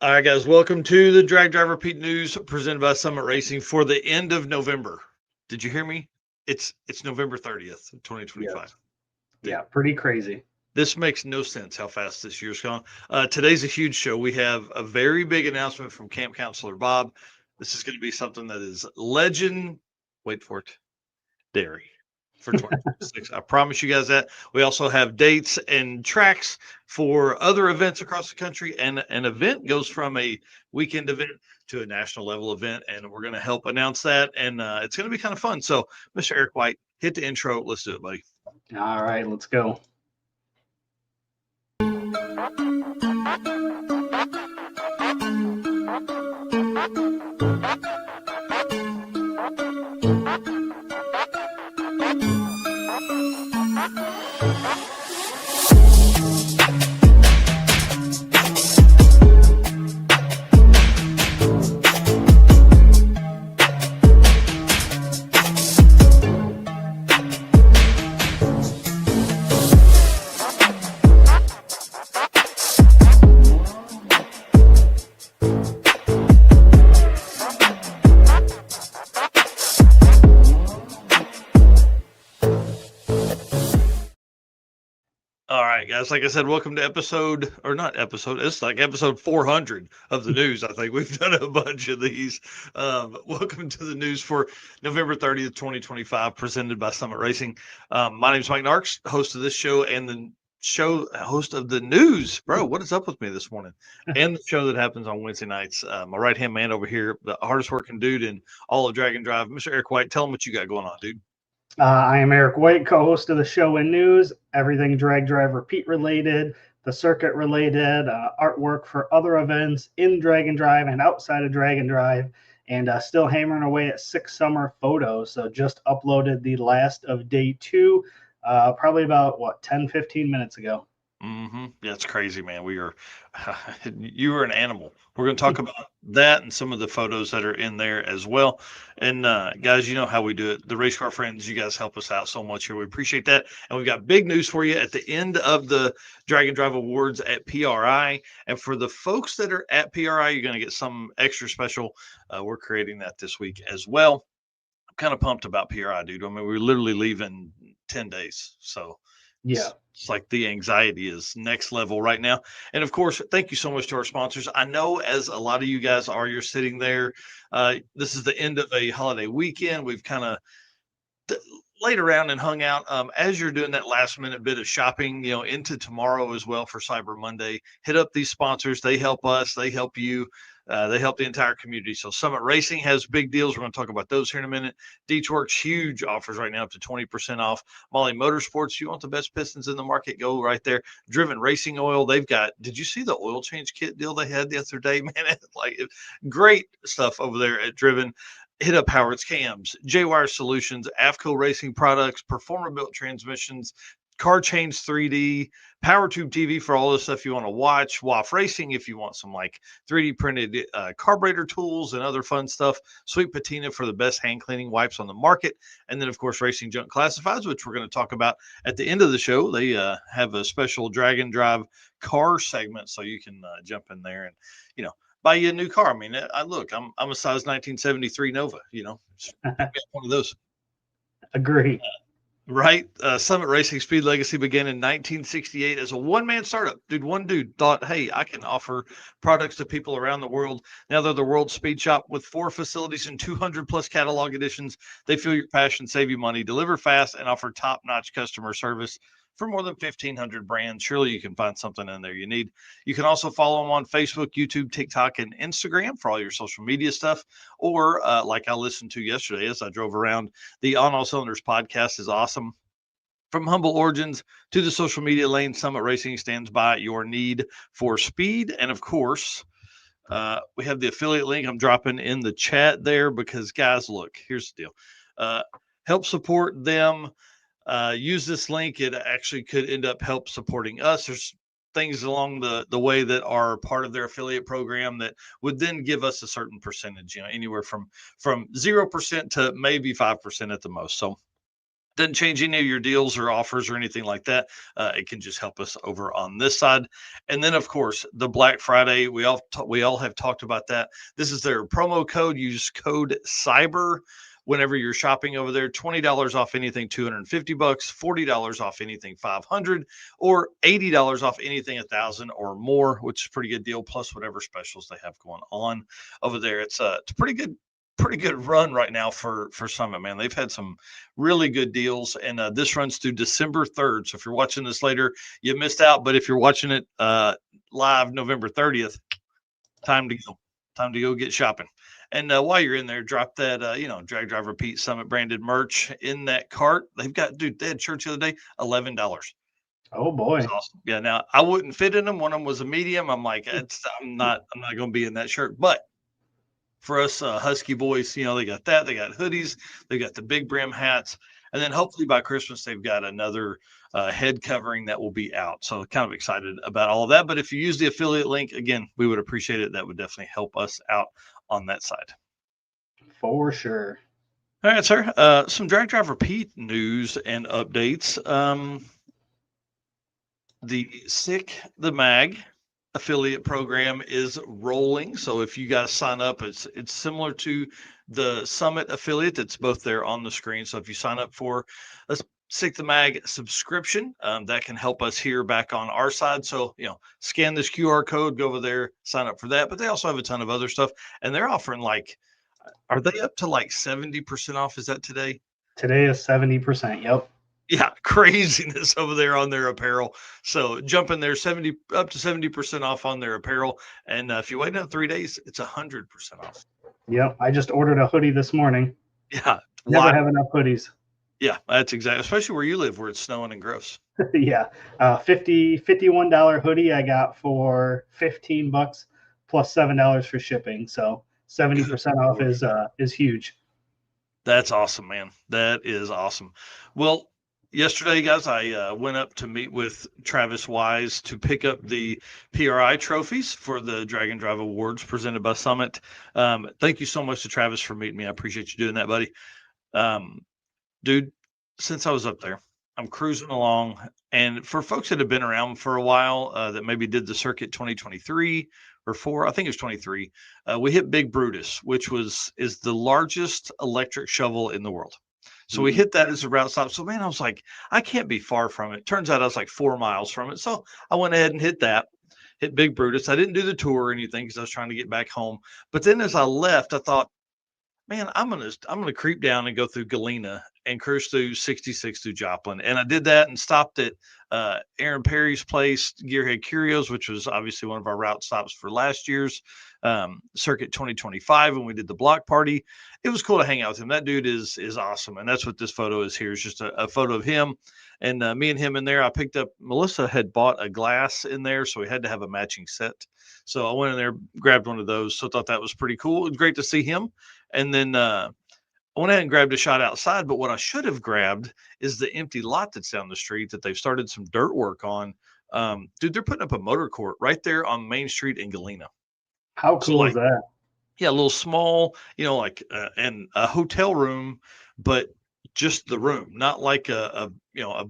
All right, guys, welcome to the Drag Driver Pete News presented by Summit Racing for the end of November. Did you hear me? It's November 30th, Yes. 2025. Dude, Yeah, pretty crazy. this makes no sense how fast this year's gone. Today's a huge show. We have a very big announcement from Camp Counselor Bob. This is going to be something that is legend. Wait for it. Dairy for 2026. I promise you guys that. We also have dates and tracks for other events across the country. And an event goes from a weekend event to a national level event. And we're going to help announce that. And it's going to be kind of fun. So, Mr. Eric White, hit the intro. Let's do it, buddy. All right, let's go. All right, guys. Like I said, welcome to it's like episode 400 of the news. I think we've done a bunch of these. Welcome to the news for November 30th, 2025, presented by Summit Racing. My name is Mike Narks, host of this show and the show host of the news. Bro, what is up with me this morning? And the show that happens on Wednesday nights. My right hand man over here, the hardest working dude in all of Drag and Drive, Mr. Eric White. Tell him what you got going on, dude. I am Eric White, co-host of the show and news, everything drag drive repeat related, the circuit related, artwork for other events in Drag and Drive and outside of Drag and Drive, and still hammering away at 6 summer photos. So just uploaded the last of day 2, probably about 10-15 minutes ago. Yeah, it's crazy, man. We are, you are an animal. We're going to talk about that and some of the photos that are in there as well. And guys, you know how we do it. The race car friends, you guys help us out so much here. We appreciate that. And we've got big news for you at the end of the Drag and Drive Awards at PRI. And for the folks that are at PRI, you're going to get some extra special. We're creating that this week as well. I'm kind of pumped about PRI, dude. I mean, we're literally leaving 10 days. So, Yeah. it's like the anxiety is next level right now. And of course, thank you so much to our sponsors. I know as a lot of you guys are, you're sitting there. This is the end of a holiday weekend. We've kind of laid around and hung out as you're doing that last minute bit of shopping, into tomorrow as well for Cyber Monday. Hit up these sponsors. They help us. They help you. They help the entire community. So Summit Racing has big deals. We're going to talk about those here in a minute. Deechworks, huge offers right now, up to 20% off. Molly Motorsports, you want the best pistons in the market, go right there. Driven Racing Oil, they've got, did you see the oil change kit deal they had the other day, man? Like, great stuff over there at Driven. Hit up Howard's Cams, J-Wire Solutions, AFCO Racing Products, Performer Built Transmissions, Car Change 3D, Power Tube TV for all the stuff you want to watch, WAF Racing if you want some like 3D printed carburetor tools and other fun stuff, Sweet Patina for the best hand cleaning wipes on the market, and then of course Racing Junk Classifieds, which we're going to talk about at the end of the show. They have a special Drag and Drive car segment, so you can jump in there and buy you a new car. I mean, I'm a size 1973 Nova, one of those. Agree. Right. Summit Racing Speed Legacy began in 1968 as a one-man startup. One dude thought, hey, I can offer products to people around the world. Now they're the world's speed shop with 4 facilities and 200 plus catalog editions. They feel your passion, save you money, deliver fast, and offer top-notch customer service for more than 1,500 brands. Surely you can find something in there you need. You can also follow them on Facebook, YouTube, TikTok, and Instagram for all your social media stuff. Or like I listened to yesterday as I drove around, the On All Cylinders podcast is awesome. From humble origins to the social media lane, Summit Racing stands by your need for speed. And of course, we have the affiliate link I'm dropping in the chat there because, guys, look, here's the deal. Help support them. Use this link. It actually could end up help supporting us. There's things along the way that are part of their affiliate program that would then give us a certain percentage, anywhere from 0% to maybe 5% at the most. So Doesn't change any of your deals or offers or anything like that. It can just help us over on this side. And then, of course, the Black Friday. We all have talked about that. This is their promo code. Use code CYBER whenever you're shopping over there. $20 off anything, $250, $40 off anything, 500, or $80 off anything 1,000 or more, which is a pretty good deal. Plus whatever specials they have going on over there. It's a pretty good run right now for Summit, man. They've had some really good deals, and this runs through December 3rd. So if you're watching this later, you missed out. But if you're watching it live November 30th, time to go. Time to go get shopping. And while you're in there, drop that Drag Driver Pete Summit branded merch in that cart. They had shirts the other day, $11. Oh boy. It's awesome. Yeah. Now I wouldn't fit in them. One of them was a medium. I'm like, I'm not going to be in that shirt, but for us Husky boys, they got that. They got hoodies. They got the big brim hats. And then hopefully by Christmas, they've got another head covering that will be out. So kind of excited about all of that. But if you use the affiliate link, again, we would appreciate it. That would definitely help us out on that side. For sure. All right, sir. Some Drag Driver Pete news and updates. The Sick the Mag affiliate program is rolling. So if you guys sign up, it's similar to the Summit affiliate. It's both there on the screen. So if you sign up for a Sick the Mag subscription, that can help us here back on our side. So, scan this QR code, go over there, sign up for that. But they also have a ton of other stuff. And they're offering are they up to 70% off? Is that today? Today is 70%. Yep. Yeah, craziness over there on their apparel. So jump in there, up to 70% off on their apparel. And if you wait 3 days, it's 100% off. Yep. I just ordered a hoodie this morning. Yeah. Never have enough hoodies. Yeah, that's exactly, especially where you live, where it's snowing and gross. Yeah. $51 hoodie I got for $15 plus $7 for shipping. So 70% off is huge. That's awesome, man. That is awesome. Well, yesterday, guys, I went up to meet with Travis Wise to pick up the PRI trophies for the Drag and Drive Awards presented by Summit. Thank you so much to Travis for meeting me. I appreciate you doing that, buddy. Dude, since I was up there, I'm cruising along. And for folks that have been around for a while, that maybe did the circuit 2023 or 4, I think it was 23, we hit Big Brutus, which is the largest electric shovel in the world. So we hit that as a route stop. So, man, I was like, I can't be far from it. Turns out I was 4 miles from it. So I went ahead and hit Big Brutus. I didn't do the tour or anything because I was trying to get back home. But then as I left, I thought, man, I'm gonna creep down and go through Galena and cruise through 66 through Joplin. And I did that and stopped at Aaron Perry's place, Gearhead Curios, which was obviously one of our route stops for last year's Circuit 2025 when we did the block party. It was cool to hang out with him. That dude is awesome. And that's what this photo is here. It's just a photo of him and me and him in there. I picked up, Melissa had bought a glass in there, so we had to have a matching set. So I went in there, grabbed one of those. So I thought that was pretty cool. It was great to see him. And then I went ahead and grabbed a shot outside. But what I should have grabbed is the empty lot that's down the street that they've started some dirt work on. Dude, they're putting up a motor court right there on Main Street in Galena. How cool is that? Yeah, a little small, and a hotel room, but just the room, not like a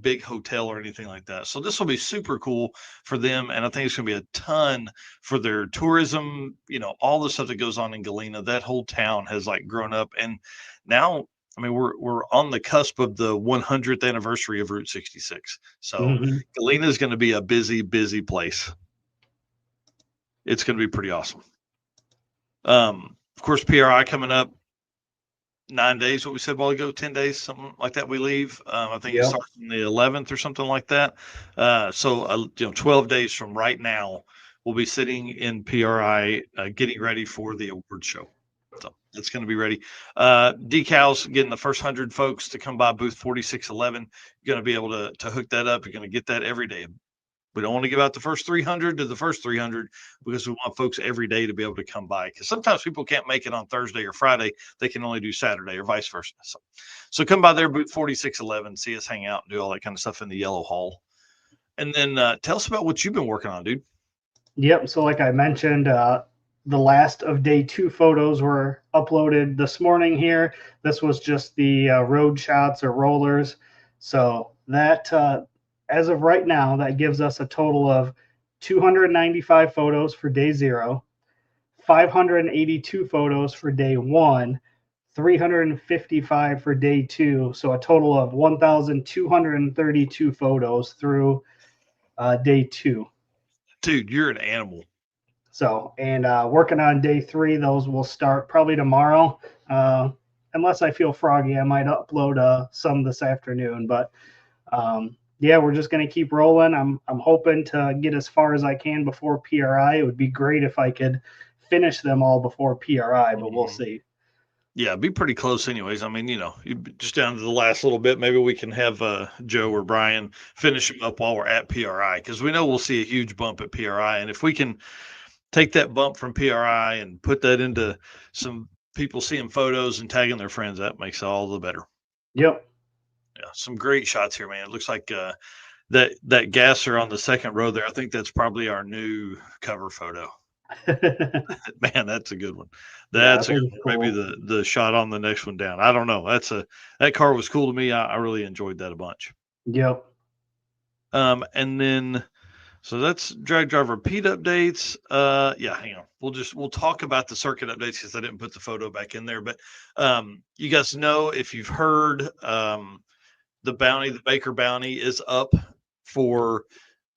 big hotel or anything like that. So this will be super cool for them, and I think it's going to be a ton for their tourism. All the stuff that goes on in Galena. That whole town has grown up, and now, I mean, we're on the cusp of the 100th anniversary of Route 66. So Galena is going to be a busy, busy place. It's going to be pretty awesome. Of course, PRI coming up 9 days, what we said a while ago, 10 days, something like that. We leave. I think it starts on the 11th or something like that. So 12 days from right now, we'll be sitting in PRI, getting ready for the award show. So it's going to be ready. Decals, getting the first 100 folks to come by booth 4611. You're going to be able to hook that up. You're going to get that every day. We don't want to give out the first 300 to the first 300 because we want folks every day to be able to come by. Because sometimes people can't make it on Thursday or Friday. They can only do Saturday or vice versa. So come by there, booth 4611, see us hang out and do all that kind of stuff in the yellow hall. And then tell us about what you've been working on, dude. Yep. So like I mentioned, the last of day 2 photos were uploaded this morning here. This was just the road shots or rollers. So that, as of right now, that gives us a total of 295 photos for day 0, 582 photos for day 1, 355 for day 2. So a total of 1,232 photos through day 2. Dude, you're an animal. So, and working on day 3, those will start probably tomorrow. Unless I feel froggy, I might upload some this afternoon. But yeah, we're just going to keep rolling. I'm hoping to get as far as I can before PRI. It would be great if I could finish them all before PRI, but we'll see. Yeah, be pretty close anyways. I mean, just down to the last little bit. Maybe we can have Joe or Brian finish them up while we're at PRI, because we know we'll see a huge bump at PRI. And if we can take that bump from PRI and put that into some people seeing photos and tagging their friends, that makes it all the better. Yep. Yeah, some great shots here, man. It looks like that gasser on the second row there. I think that's probably our new cover photo. Man, that's a good one. That's cool. Maybe the shot on the next one down. I don't know. That car was cool to me. I really enjoyed that a bunch. Yep. And then so that's drag driver Pete updates. Yeah, hang on. We'll talk about the circuit updates because I didn't put the photo back in there. But you guys know, if you've heard, the Baker Bounty is up for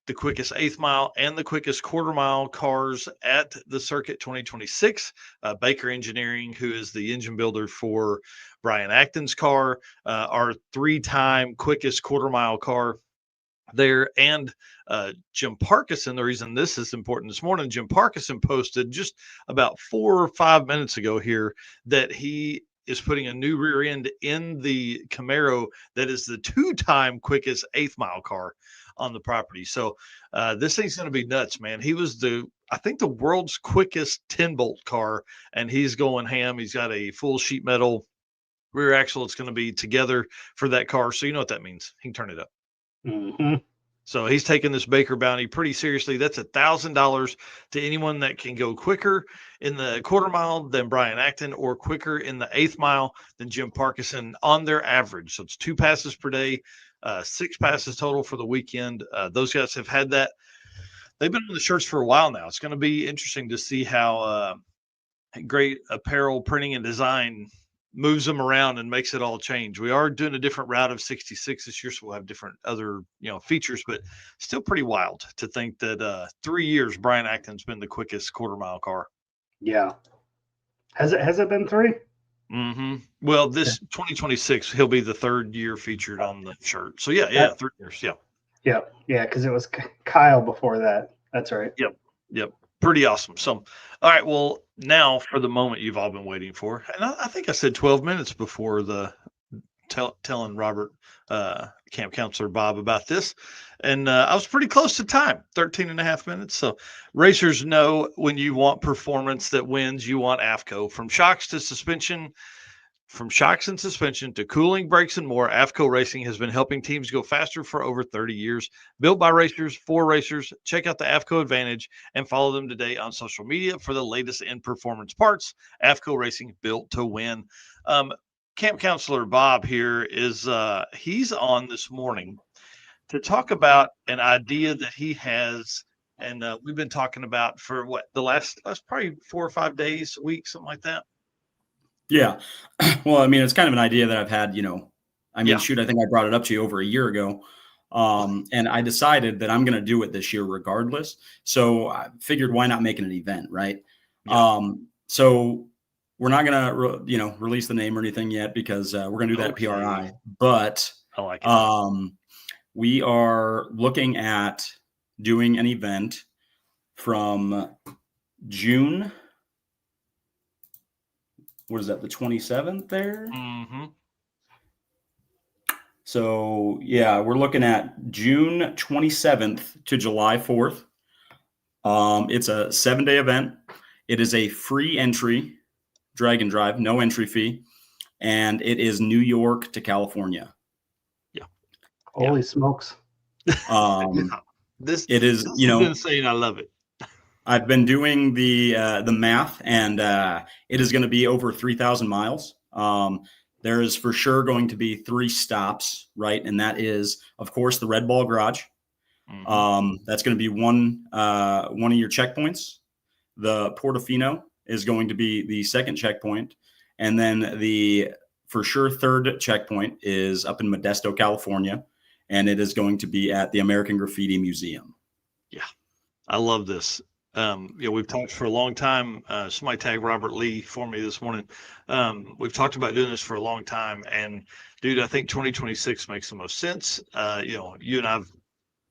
the quickest 8th mile and the quickest quarter mile cars at the circuit 2026. Baker Engineering, who is the engine builder for Brian Acton's car, our 3-time quickest quarter mile car there. And Jim Parkinson, the reason this is important this morning, Jim Parkinson posted just about 4 or 5 minutes ago here that he is putting a new rear end in the Camaro that is the 2-time quickest 8th mile car on the property. So this thing's going to be nuts, man. He was I think the world's quickest 10-bolt car, and he's going ham. He's got a full sheet metal rear axle. It's going to be together for that car. So you know what that means. He can turn it up. Mm-hmm. So he's taking this Baker Bounty pretty seriously. That's $1,000 to anyone that can go quicker in the quarter mile than Brian Acton, or quicker in the 8th mile than Jim Parkinson on their average. So it's 2 passes per day, 6 passes total for the weekend. Those guys have had that. They've been on the shirts for a while now. It's going to be interesting to see how great apparel printing and design moves them around and makes it all change. We are doing a different route of 66 this year, so we'll have different other features, but still pretty wild to think that 3 years Brian Acton's been the quickest quarter mile car. Yeah. Has it been 3? Mm-hmm. Well, this 2026, he'll be the 3rd year featured on the shirt. So yeah, 3 years. Yeah. Yeah, because it was Kyle before that. That's right. Yep. Pretty awesome. So, all right. Well, now for the moment you've all been waiting for, and I think I said 12 minutes before the telling Robert, camp counselor Bob, about this, and I was pretty close to time, 13 and a half minutes. So racers know, when you want performance that wins, you want AFCO. From shocks and suspension to cooling, brakes, and more, AFCO Racing has been helping teams go faster for over 30 years. Built by racers, for racers. Check out the AFCO Advantage and follow them today on social media for the latest in performance parts. AFCO Racing, built to win. Camp Counselor Bob here is he's on this morning to talk about an idea that he has, and we've been talking about for the last probably 4 or 5 days, a week, something like that. Yeah. Well, I mean, it's kind of an idea that I've had, I think I brought it up to you over a year ago. And I decided that I'm going to do it this year regardless. So I figured, why not make it an event, right? Yeah. So we're not going to, release the name or anything yet, because we're going to do that at PRI. But I like it. We are looking at doing an event from June. What is that, the 27th there? Mm-hmm. So, yeah, we're looking at June 27th to July 4th. It's a 7-day event. It is a free entry drag and drive, no entry fee. And it is New York to California. Yeah. Holy smokes. This is insane. I love it. I've been doing the math, and it is going to be over 3,000 miles. There is for sure going to be 3 stops, right? And that is, of course, the Red Ball Garage. That's going to be one of your checkpoints. The Portofino is going to be the second checkpoint. And then the for sure third checkpoint is up in Modesto, California. And it is going to be at the American Graffiti Museum. Yeah, I love this. We've talked for a long time. Somebody tagged Robert Lee for me this morning. We've talked about doing this for a long time. And dude, I think 2026 makes the most sense. You and I've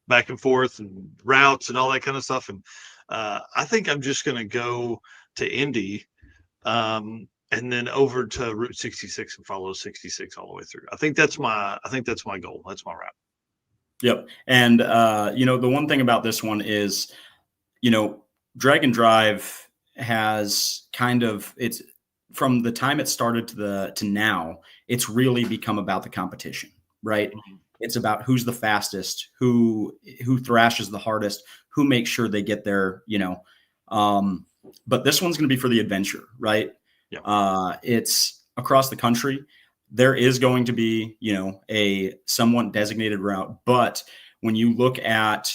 back and forth and routes and all that kind of stuff. And I think I'm just going to go to Indy and then over to Route 66 and follow 66 all the way through. I think that's my goal. That's my route. Yep. And, the one thing about this one is, Drag and Drive has it's from the time it started to now, it's really become about the competition, right? Mm-hmm. It's about who's the fastest, who thrashes the hardest, who makes sure they get there, but this one's going to be for the adventure, right? Yeah. It's across the country. There is going to be, a somewhat designated route, but when you look at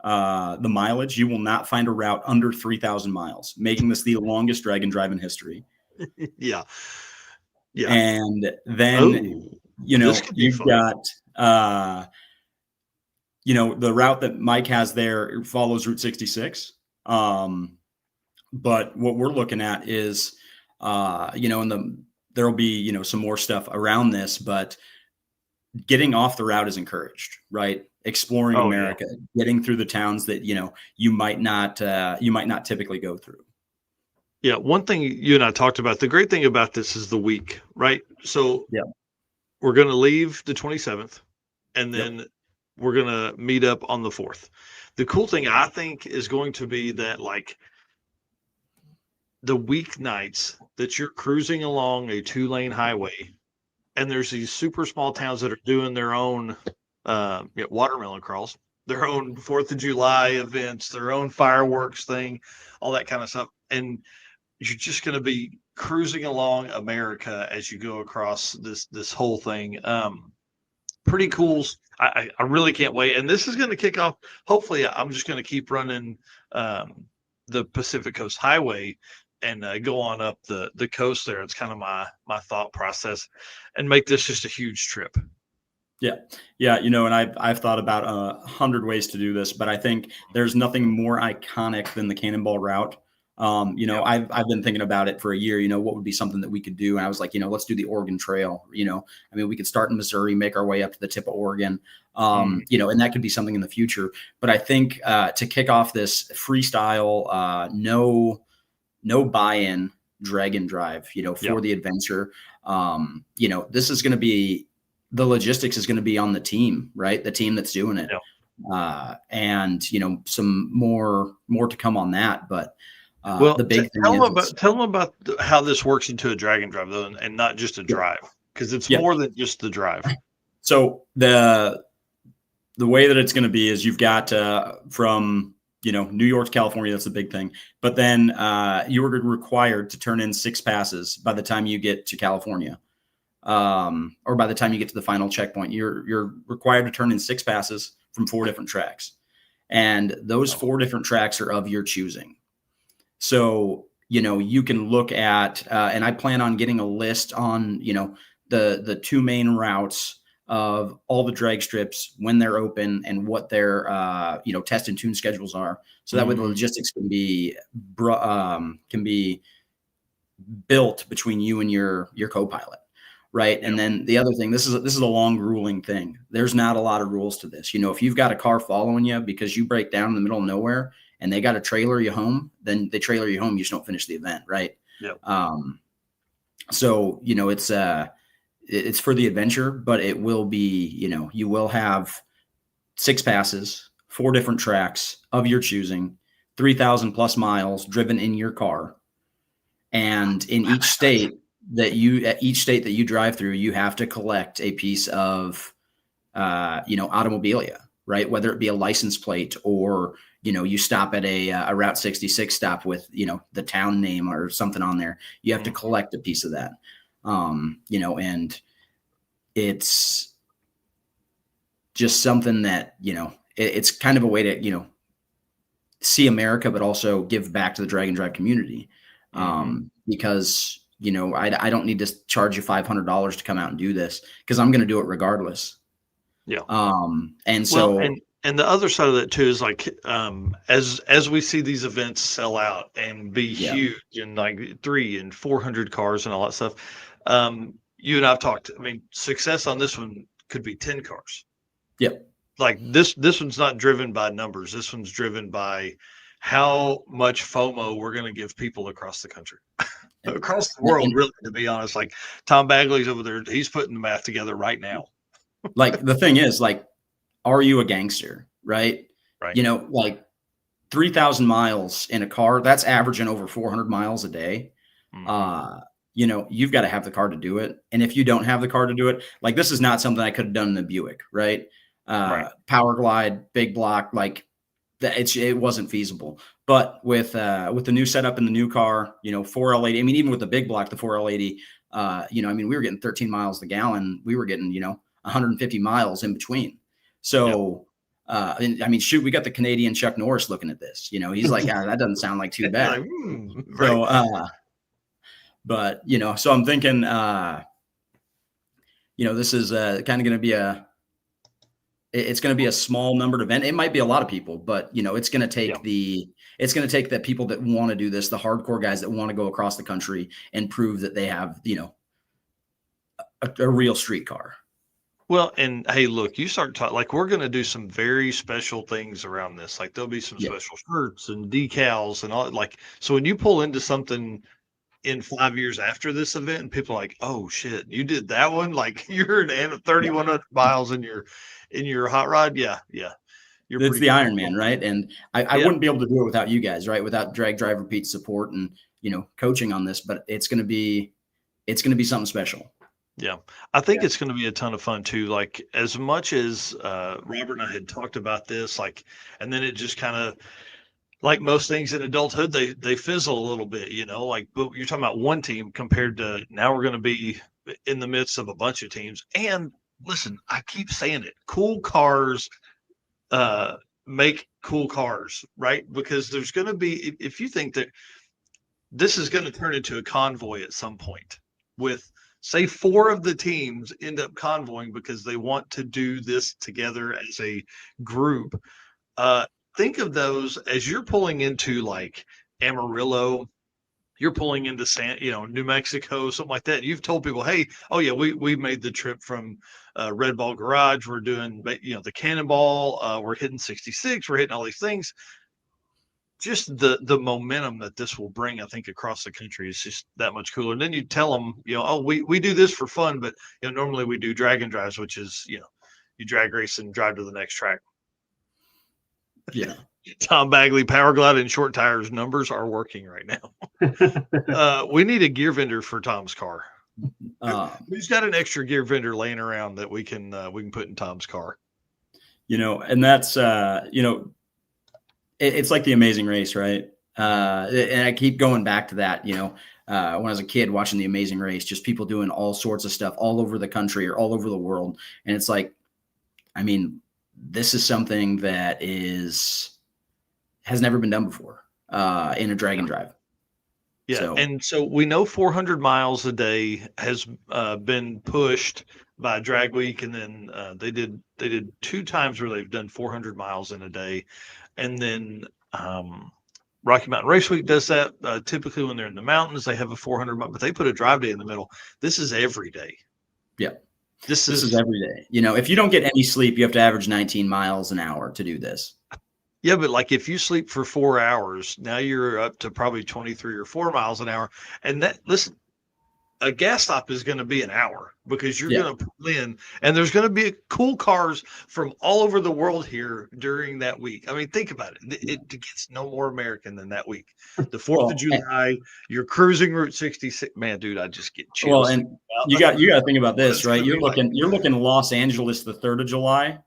the mileage, you will not find a route under 3,000 miles, making this the longest Drag and Drive in history. Yeah. And then, you've got, the route that Mike has there follows Route 66. But what we're looking at is, there'll be, some more stuff around this, but getting off the route is encouraged, right? Exploring America, getting through the towns that, you might not typically go through. Yeah. One thing you and I talked about, the great thing about this is the week, right? So we're going to leave the 27th and then we're going to meet up on the 4th. The cool thing I think is going to be that like the weeknights that you're cruising along a 2-lane highway and there's these super small towns that are doing their own watermelon crawls, their own 4th of July events, their own fireworks thing, all that kind of stuff. And you're just going to be cruising along America as you go across this whole thing. Pretty cool. I really can't wait. And this is going to kick off. Hopefully I'm just going to keep running the Pacific Coast Highway and go on up the coast there. It's kind of my thought process and make this just a huge trip. Yeah. And I've thought about 100 ways to do this, but I think there's nothing more iconic than the Cannonball route. I've been thinking about it for a year, what would be something that we could do. And I was like, let's do the Oregon Trail, we could start in Missouri, make our way up to the tip of Oregon, and that could be something in the future. But I think to kick off this freestyle, no buy-in Drag and Drive, for the adventure, this is going to be, the logistics is going to be on the team, right? The team that's doing it. Yeah. And, some more to come on that, but the big thing tell them about how this works into a Drag and Drive though, and not just a drive, because it's more than just the drive. So the way that it's going to be is you've got from New York to California, that's the big thing. But then you were required to turn in 6 passes by the time you get to California, or by the time you get to the final checkpoint. You're required to turn in 6 passes from 4 different tracks, and those 4 different tracks are of your choosing. So, you can look at, and I plan on getting a list on, the 2 main routes of all the drag strips, when they're open and what their, test and tune schedules are. So that way the logistics can be built between you and your co-pilot. Right. And then the other thing, this is a long grueling thing. There's not a lot of rules to this. If you've got a car following you because you break down in the middle of nowhere, and they got to trailer you home, then they trailer you home. You just don't finish the event. Right. Yeah. So, it's for the adventure, but it will be, you will have 6 passes, 4 different tracks of your choosing, 3,000 plus miles driven in your car. And in each state that you drive through, you have to collect a piece of, automobilia, right? Whether it be a license plate or, you stop at a Route 66 stop with, the town name or something on there. You have to collect a piece of that. You know, and it's just something that, you know, it's kind of a way to, you know, see America, but also give back to the drag and drive community. Because, you know, I don't need to charge you $500 to come out and do this, because I'm going to do it regardless. Yeah. And so, well, and the other side of that too is like, as we see these events sell out and be huge and like 300 and 400 cars and all that stuff, you and I've talked, I mean, success on this one could be 10 cars. Yep. Like this one's not driven by numbers. This one's driven by how much FOMO we're going to give people across the country, across the world, really, to be honest. Like Tom Bagley's over there. He's putting the math together right now. Like the thing is, like, are you a gangster? Right. Right. You know, like 3,000 miles in a car, that's averaging over 400 miles a day. You know, you've got to have the car to do it. And if you don't have the car to do it, like, this is not something I could have done in the Buick, right? Power Glide, big block, like that, it wasn't feasible. But with the new setup in the new car, you know, 4L80, I mean, even with the big block, the 4L80, you know, I mean, we were getting 13 miles a gallon. We were getting, you know, 150 miles in between. So, and I mean, shoot, we got the Canadian Chuck Norris looking at this, you know, he's like, that doesn't sound like too bad. So, but, you know, so I'm thinking, you know, this is kind of going to be it's going to be a small numbered event. It might be a lot of people, but, you know, it's going to take the people that want to do this, the hardcore guys that want to go across the country and prove that they have, you know, a real street car. Well, and hey, look, you start talking, like, we're going to do some very special things around this. Like, there'll be some special shirts and decals and all. Like, so when you pull into something in 5 years after this event, and people are like, oh shit, you did that one? Like, you're at 3,100 miles in your hot rod. Yeah. It's the Iron Man, right? And I wouldn't be able to do it without you guys, right? Without Drag Driver Pete's support and, you know, coaching on this, but it's going to be something special. Yeah. I think it's going to be a ton of fun too. Like, as much as Robert and I had talked about this, like, and then it just kind of, like most things in adulthood, they fizzle a little bit, you know, like, but you're talking about one team compared to now we're going to be in the midst of a bunch of teams. And listen, I keep saying it, cool cars make cool cars, right? Because there's going to be, if you think that this is going to turn into a convoy at some point, with say 4 of the teams end up convoying because they want to do this together as a group, think of those as you're pulling into like Amarillo, you're pulling into New Mexico, something like that. You've told people, hey, oh yeah, we made the trip from Red Ball Garage. We're doing, you know, the Cannonball. We're hitting 66. We're hitting all these things. Just the momentum that this will bring, I think, across the country is just that much cooler. And then you tell them, you know, oh, we do this for fun, but, you know, normally we do drag and drives, which is, you know, you drag race and drive to the next track. Yeah. Tom Bagley, Power Glide and short tires numbers are working right now. We need a gear vendor for Tom's car. Who's got an extra gear vendor laying around that we can put in Tom's car? You know, and that's you know, it's like the Amazing Race, right? And I keep going back to that. You know, when I was a kid watching the Amazing Race, just people doing all sorts of stuff all over the country or all over the world, and it's like, I mean, this is something that has never been done before in a drag and drive. Yeah. And so we know 400 miles a day has been pushed by Drag Week. And then they did 2 times where they've done 400 miles in a day. And then Rocky Mountain Race Week does that. Typically when they're in the mountains, they have a 400 mile, but they put a drive day in the middle. This is every day. Yeah. This is every day. You know, if you don't get any sleep, you have to average 19 miles an hour to do this. Yeah, but like if you sleep for 4 hours, now you're up to probably 23 or 4 miles an hour. And that, listen, a gas stop is going to be an hour because you're going to pull in, and there's going to be cool cars from all over the world here during that week. I mean, think about it. It gets no more American than that week. The 4th of July, you're cruising Route 66. Man, dude, I just get chills. Well, and you got to think about this, right? You're looking Los Angeles the 3rd of July,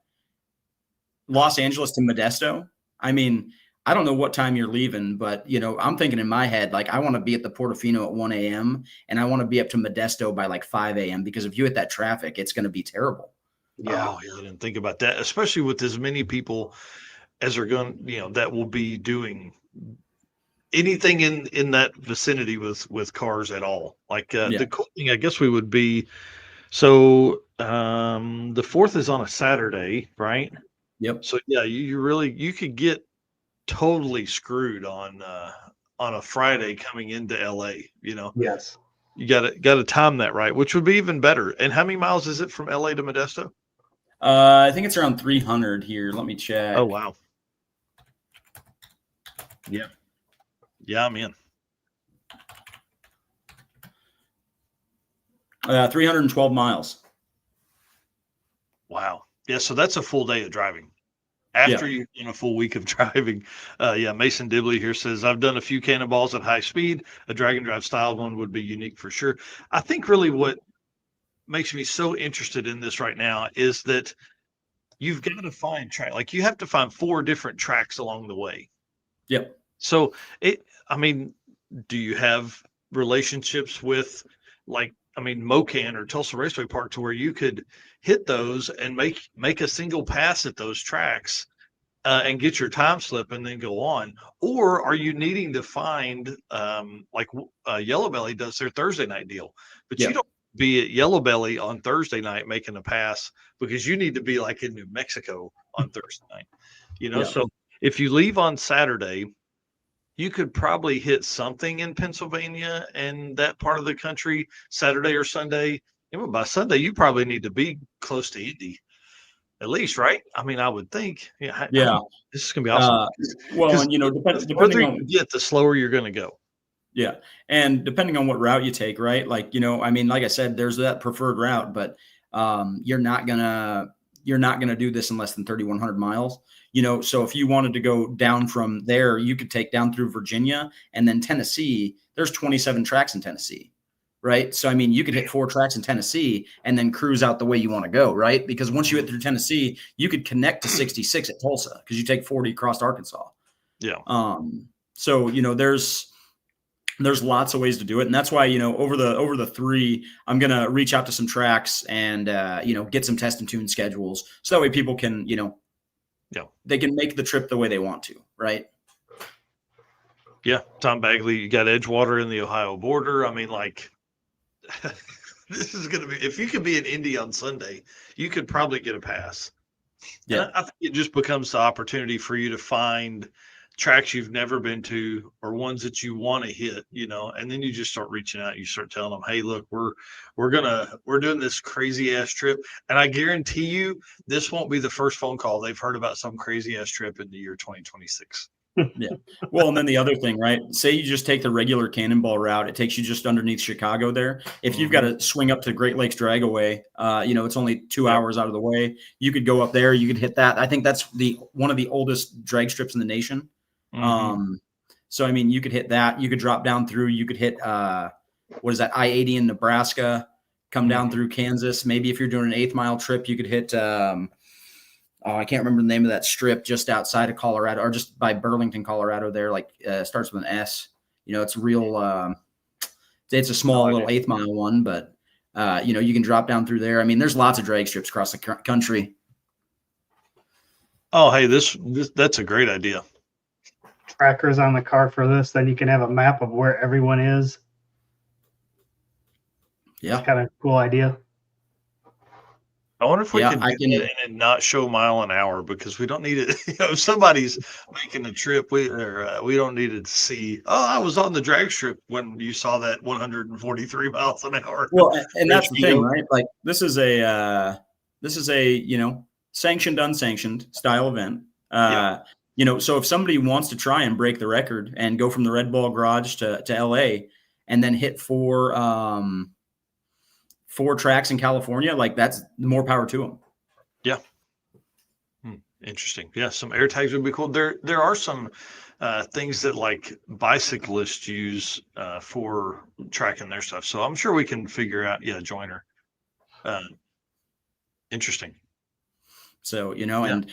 Los Angeles to Modesto. I mean, I don't know what time you're leaving, but I'm thinking in my head, like I want to be at the Portofino at 1 a.m. and I want to be up to Modesto by like 5 a.m. because if you hit that traffic, it's going to be terrible. Yeah. Oh, yeah, I didn't think about that, especially with as many people as are going, that will be doing anything in that vicinity with cars at all. Like Yeah. the cool thing, I guess we would be so the 4th is on a Saturday, right? Yep. So yeah, you could get totally screwed on a Friday coming into LA. Yes. You got to time that right, which would be even better. And how many miles is it from LA to Modesto? I think it's around 300 here. Let me check. Oh wow. Yeah. Yeah, I'm in. 312 miles. Wow. Yeah, so that's a full day of driving. After you've done a full week of driving. Yeah, Mason Dibley here says, I've done a few cannonballs at high speed. A drag and drive style one would be unique for sure. I think really what makes me so interested in this right now is that you've got to find track. Like you have to find 4 different tracks along the way. Yep. So do you have relationships with Mocan or Tulsa Raceway Park to where you could hit those and make a single pass at those tracks and get your time slip and then go on? Or are you needing to find Yellow Belly does their Thursday night deal, but you don't be at Yellow Belly on Thursday night making a pass because you need to be like in New Mexico on Thursday night, So if you leave on Saturday, you could probably hit something in Pennsylvania and that part of the country Saturday or Sunday. And by Sunday, you probably need to be close to Indy, at least, right? I mean, I would think. Yeah. This is gonna be awesome. Well, and the further you get, the slower you're going to go. Yeah, and depending on what route you take, right? Like like I said, there's that preferred route, but you're not gonna do this in less than 3,100 miles. So if you wanted to go down from there, you could take down through Virginia and then Tennessee. There's 27 tracks in Tennessee, right? So, you could hit 4 tracks in Tennessee and then cruise out the way you want to go, right? Because once you hit through Tennessee, you could connect to 66 at Tulsa because you take 40 across Arkansas. Yeah. So, there's lots of ways to do it. And that's why, over the 3, I'm going to reach out to some tracks and, get some test and tune schedules. So that way people can, they can make the trip the way they want to. Right. Yeah. Tom Bagley, you got Edgewater in the Ohio border. This is going to be, if you could be in Indy on Sunday, you could probably get a pass. Yeah. And I think it just becomes the opportunity for you to find tracks you've never been to or ones that you want to hit, and then you just start reaching out. You start telling them, hey, look, we're doing this crazy ass trip. And I guarantee you this won't be the first phone call they've heard about some crazy ass trip in the year 2026. Yeah. Well, and then the other thing, right? Say you just take the regular Cannonball route. It takes you just underneath Chicago there. If you've got to swing up to Great Lakes Dragaway, it's only 2 hours out of the way. You could go up there. You could hit that. I think that's one of the oldest drag strips in the nation. So, you could hit that. You could drop down through. You could hit, what is that, I-80 in Nebraska, come down through Kansas. Maybe if you're doing an 8th mile trip, you could hit I can't remember the name of that strip just outside of Colorado or just by Burlington, Colorado there, starts with an S. It's real it's a small little 8th mile one, but you can drop down through there. There's lots of drag strips across the country. Oh, hey, that's a great idea. Trackers on the car for this, then you can have a map of where everyone is. Yeah. Kind of cool idea. I wonder if we can do that and not show mile an hour because we don't need it. If somebody's making a trip, we don't need it to see, I was on the drag strip when you saw that 143 miles an hour. Well, and that's the thing, right? Like this is a sanctioned, unsanctioned style event. So if somebody wants to try and break the record and go from the Red Bull Garage to LA and then hit 4 tracks in California, that's more power to them. Yeah. Interesting. Yeah. Some air tags would be cool. There are some things that bicyclists use for tracking their stuff. So I'm sure we can figure out, joiner. Interesting. So, and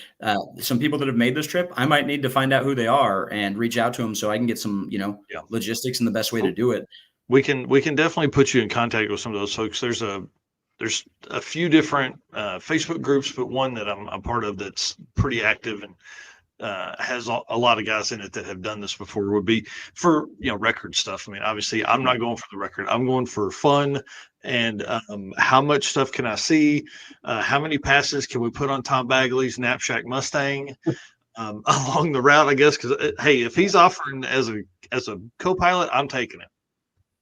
some people that have made this trip, I might need to find out who they are and reach out to them so I can get some, logistics and the best way to do it. We can definitely put you in contact with some of those folks. There's a few different Facebook groups, but one that I'm part of that's pretty active and has a lot of guys in it that have done this before. Would be for record stuff. I mean, obviously, I'm not going for the record. I'm going for fun and how much stuff can I see? How many passes can we put on Tom Bagley's Knapsack Mustang along the route? I guess because hey, if he's offering as a co-pilot, I'm taking it.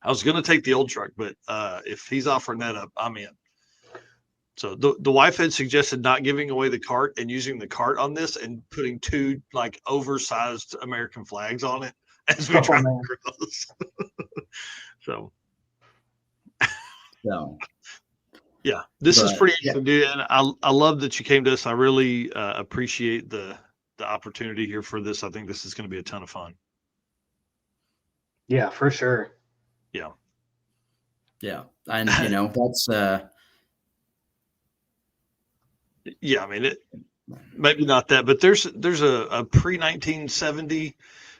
I was going to take the old truck, but if he's offering that up, I'm in. So the wife had suggested not giving away the cart and using the cart on this and putting 2 like oversized American flags on it as we drive across. So yeah, this is pretty interesting, dude. And I love that you came to us. I really appreciate the opportunity here for this. I think this is going to be a ton of fun. Yeah, for sure. Yeah. And that's I mean, it maybe not that, but there's a pre-1970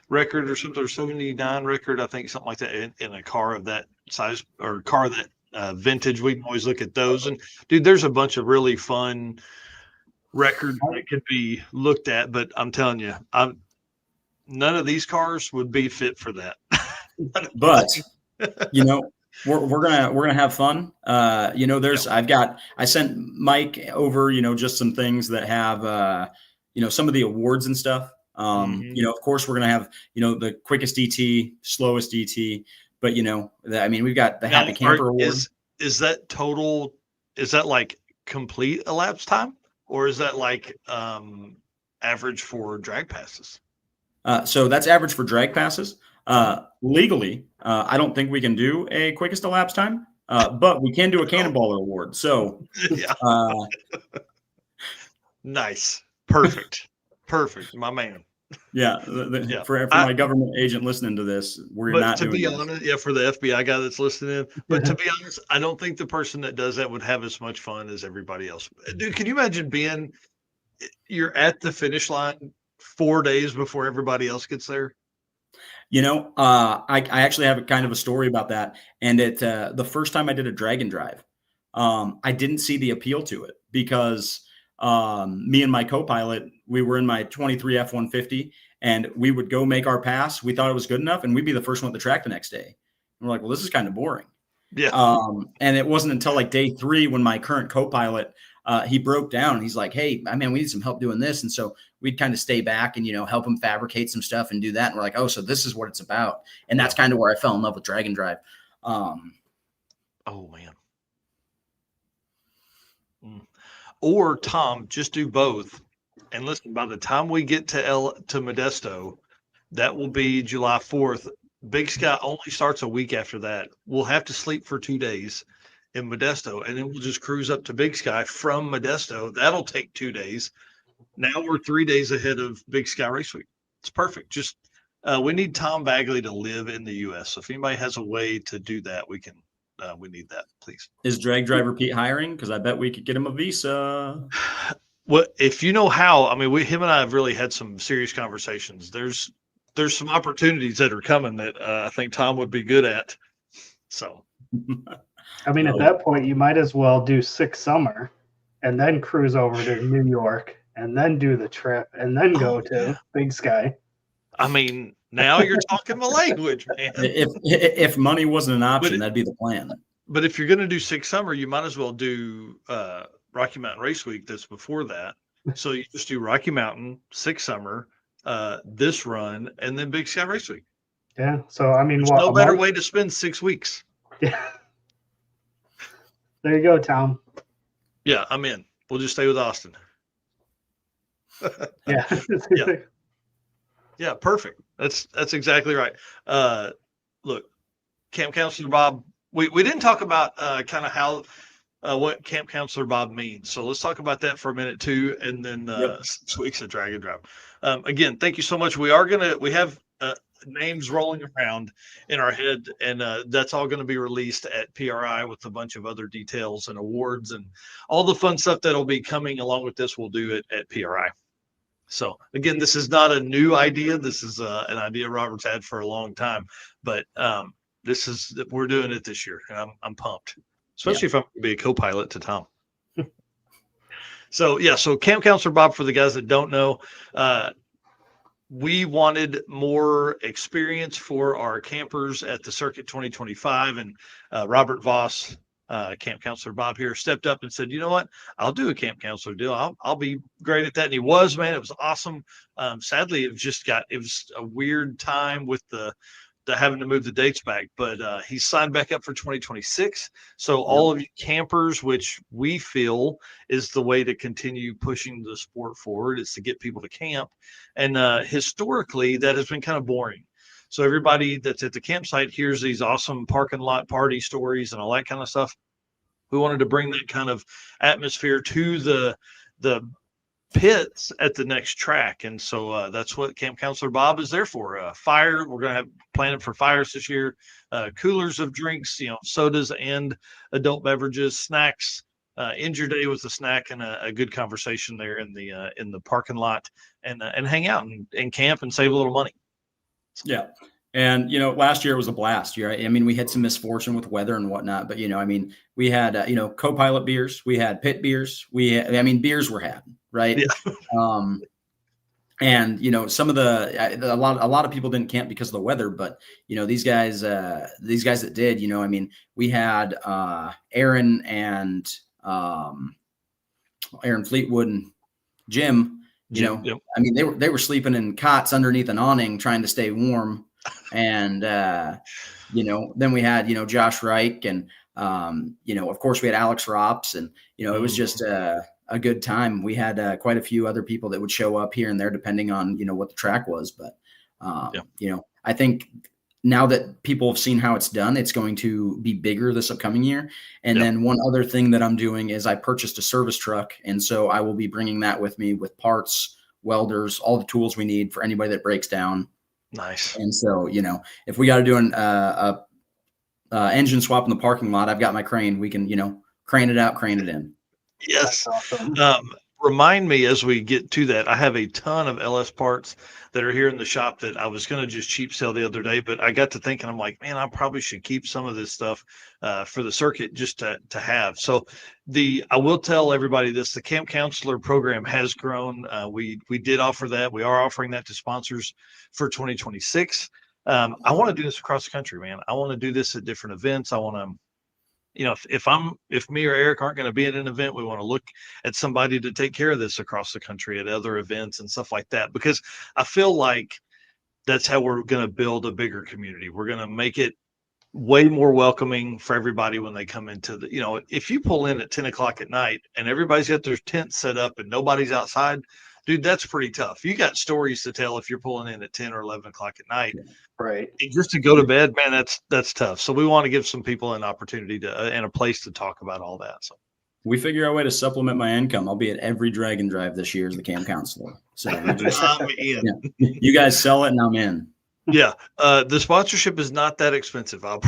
record or something, or 79 record, I think, something like that, in a car of that size or car that vintage. We can always look at those. And dude, there's a bunch of really fun records that could be looked at, but I'm telling you, none of these cars would be fit for that. But we're gonna have fun. I sent Mike over, just some things that have some of the awards and stuff. Of course we're gonna have, the quickest DT, slowest DT, but we've got the Happy Camper Award. Is that total? Is that like complete elapsed time, or is that like average for drag passes? So that's average for drag passes. Legally, I don't think we can do a quickest elapsed time, but we can do a Cannonballer Award. So, nice, perfect, my man. Yeah, for my government agent listening to this, we're not doing to be honest. For the FBI guy that's listening, but to be honest, I don't think the person that does that would have as much fun as everybody else. Dude, can you imagine you're at the finish line 4 days before everybody else gets there? I actually have a kind of a story about that. And the first time I did a drag and drive, I didn't see the appeal to it because me and my co-pilot, we were in my 23 F-150 and we would go make our pass. We thought it was good enough and we'd be the first one at the track the next day. And we're like, well, this is kind of boring. Yeah. And it wasn't until like day 3 when my current co-pilot, he broke down. He's like, hey, we need some help doing this. And so we'd kind of stay back and, help him fabricate some stuff and do that. And we're like, oh, so this is what it's about. And that's kind of where I fell in love with drag and drive. Oh, man. Or Tom, just do both. And listen, by the time we get to Modesto, that will be July 4th. Big Sky only starts a week after that. We'll have to sleep for 2 days in Modesto, and then we'll just cruise up to Big Sky from Modesto. That'll take 2 days. Now we're 3 days ahead of Big Sky Race Week. It's perfect. Just we need Tom Bagley to live in the U.S. So if anybody has a way to do that, we need that, please. Is Drag Driver Pete hiring? Because I bet we could get him a visa. Well, if you know how, him and I have really had some serious conversations. There's some opportunities that are coming that I think Tom would be good at. So. At that point, you might as well do 6 summer and then cruise over to New York and then do the trip and then go to Big Sky. Now you're talking my language, man. If money wasn't an option, that'd be the plan. But if you're going to do 6 summer, you might as well do Rocky Mountain Race Week that's before that. So you just do Rocky Mountain, 6 summer, this run, and then Big Sky Race Week. Yeah. So, there's no better way to spend 6 weeks. Yeah. There you go, Tom. Yeah, I'm in. We'll just stay with Austin. Yeah. Yeah, perfect. That's exactly right. Look, Camp Counselor Bob, we didn't talk about kind of how what Camp Counselor Bob means. So let's talk about that for a minute too, and then 6 weeks of Drag and Drive. Again, thank you so much. We have names rolling around in our head, and that's all going to be released at PRI with a bunch of other details and awards and all the fun stuff that'll be coming along with this. We'll do it at PRI. So again, this is not a new idea. This is an idea Robert's had for a long time, but we're doing it this year, and I'm pumped, especially if I'm going to be a co-pilot to Tom. So Camp Counselor Bob, for the guys that don't know, we wanted more experience for our campers at the Circuit 2025, and Robert Voss, Camp Counselor Bob here, stepped up and said, "You know what? I'll do a camp counselor deal. I'll be great at that." And he was, man. It was awesome. Sadly, it was a weird time with the having to move the dates back, but he signed back up for 2026. So all of you campers, which we feel is the way to continue pushing the sport forward, is to get people to camp. And historically, that has been kind of boring. So everybody that's at the campsite hears these awesome parking lot party stories and all that kind of stuff. We wanted to bring that kind of atmosphere to the pits at the next track, and so that's what Camp Counselor Bob is there for. Fire, we're going to have planned for fires this year, coolers of drinks, sodas and adult beverages, snacks, end your day with a snack and a good conversation there in the parking lot, and hang out and camp and save a little money. Yeah. And, last year was a blast. I mean, we had some misfortune with weather and whatnot, but, we had, co-pilot beers, we had pit beers, beers were had, right? Yeah. And, some of a lot of people didn't camp because of the weather, but, these guys that did, we had Aaron and Aaron Fleetwood and Jim, Yep. they were sleeping in cots underneath an awning trying to stay warm. And, then we had, Josh Reich and, of course we had Alex Rops, and, it was just a good time. We had quite a few other people that would show up here and there depending on, what the track was. But, I think now that people have seen how it's done, it's going to be bigger this upcoming year. And then one other thing that I'm doing is I purchased a service truck. And so I will be bringing that with me with parts, welders, all the tools we need for anybody that breaks down. Nice. And so, if we got to do an engine swap in the parking lot, I've got my crane. We can, crane it out, crane it in. Yes. Awesome. Remind me as we get to that. I have a ton of LS parts that are here in the shop that I was going to just cheap sell the other day, but I got to thinking, I'm like, man, I probably should keep some of this stuff for the circuit just to have. So I will tell everybody this: the Camp Counselor program has grown. We did offer that. We are offering that to sponsors for 2026. I want to do this across the country, man. I want to do this at different events. I want to, if me or Eric aren't going to be at an event, we want to look at somebody to take care of this across the country at other events and stuff like that, because I feel like that's how we're going to build a bigger community. We're going to make it way more welcoming for everybody when they come into if you pull in at 10 o'clock at night and everybody's got their tent set up and nobody's outside, dude, that's pretty tough. You got stories to tell if you're pulling in at 10 or 11 o'clock at night. Right. And just to go to bed, man, that's tough. So we want to give some people an opportunity and a place to talk about all that. So we figure out a way to supplement my income. I'll be at every drag and drive this year as the camp counselor. So I'm in. Yeah. You guys sell it and I'm in. Yeah. The sponsorship is not that expensive. I'll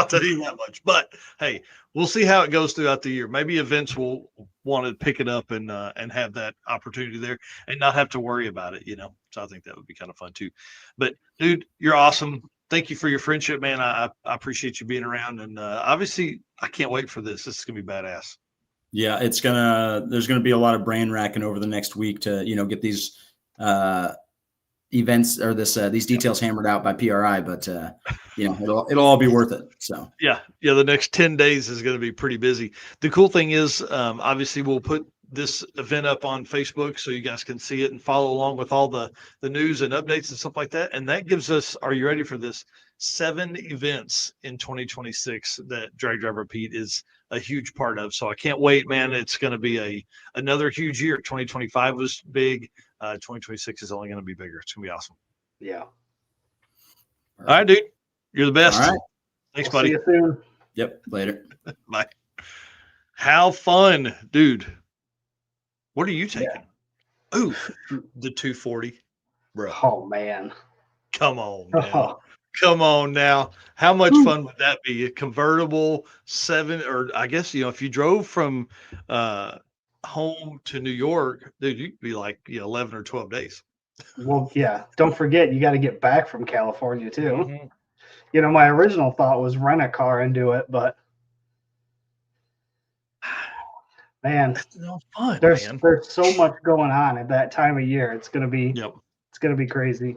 tell you that much, but hey, we'll see how it goes throughout the year. Maybe events will want to pick it up and have that opportunity there and not have to worry about it, So I think that would be kind of fun too. But dude, you're awesome. Thank you for your friendship, man. I appreciate you being around, and obviously I can't wait for this. This is gonna be badass. Yeah, there's gonna be a lot of brain racking over the next week to get these events or these details hammered out by PRI, but it'll all be worth it. So yeah, the next 10 days is going to be pretty busy. The cool thing is, obviously we'll put this event up on Facebook so you guys can see it and follow along with all the news and updates and stuff like that. And that gives us, are you ready for this? 7 events in 2026 that Drag Driver Pete is a huge part of. So I can't wait, man. It's going to be another huge year. 2025 was big. 2026 is only going to be bigger. It's going to be awesome. Yeah. All right, dude. You're the best. All right. Thanks, buddy. See you soon. Yep. Later. Bye. How fun, dude. What are you taking? Ooh, the 240. Bro. Oh, man. Come on now. Come on now. How much fun would that be? A convertible 7, or I guess, if you drove from home to New York, dude, you'd be like 11 or 12 days. Well, yeah. Don't forget, you got to get back from California too. Mm-hmm. My original thought was rent a car and do it, but man, That's no fun, there's man. so much going on at that time of year. It's gonna be Yep. it's gonna be crazy.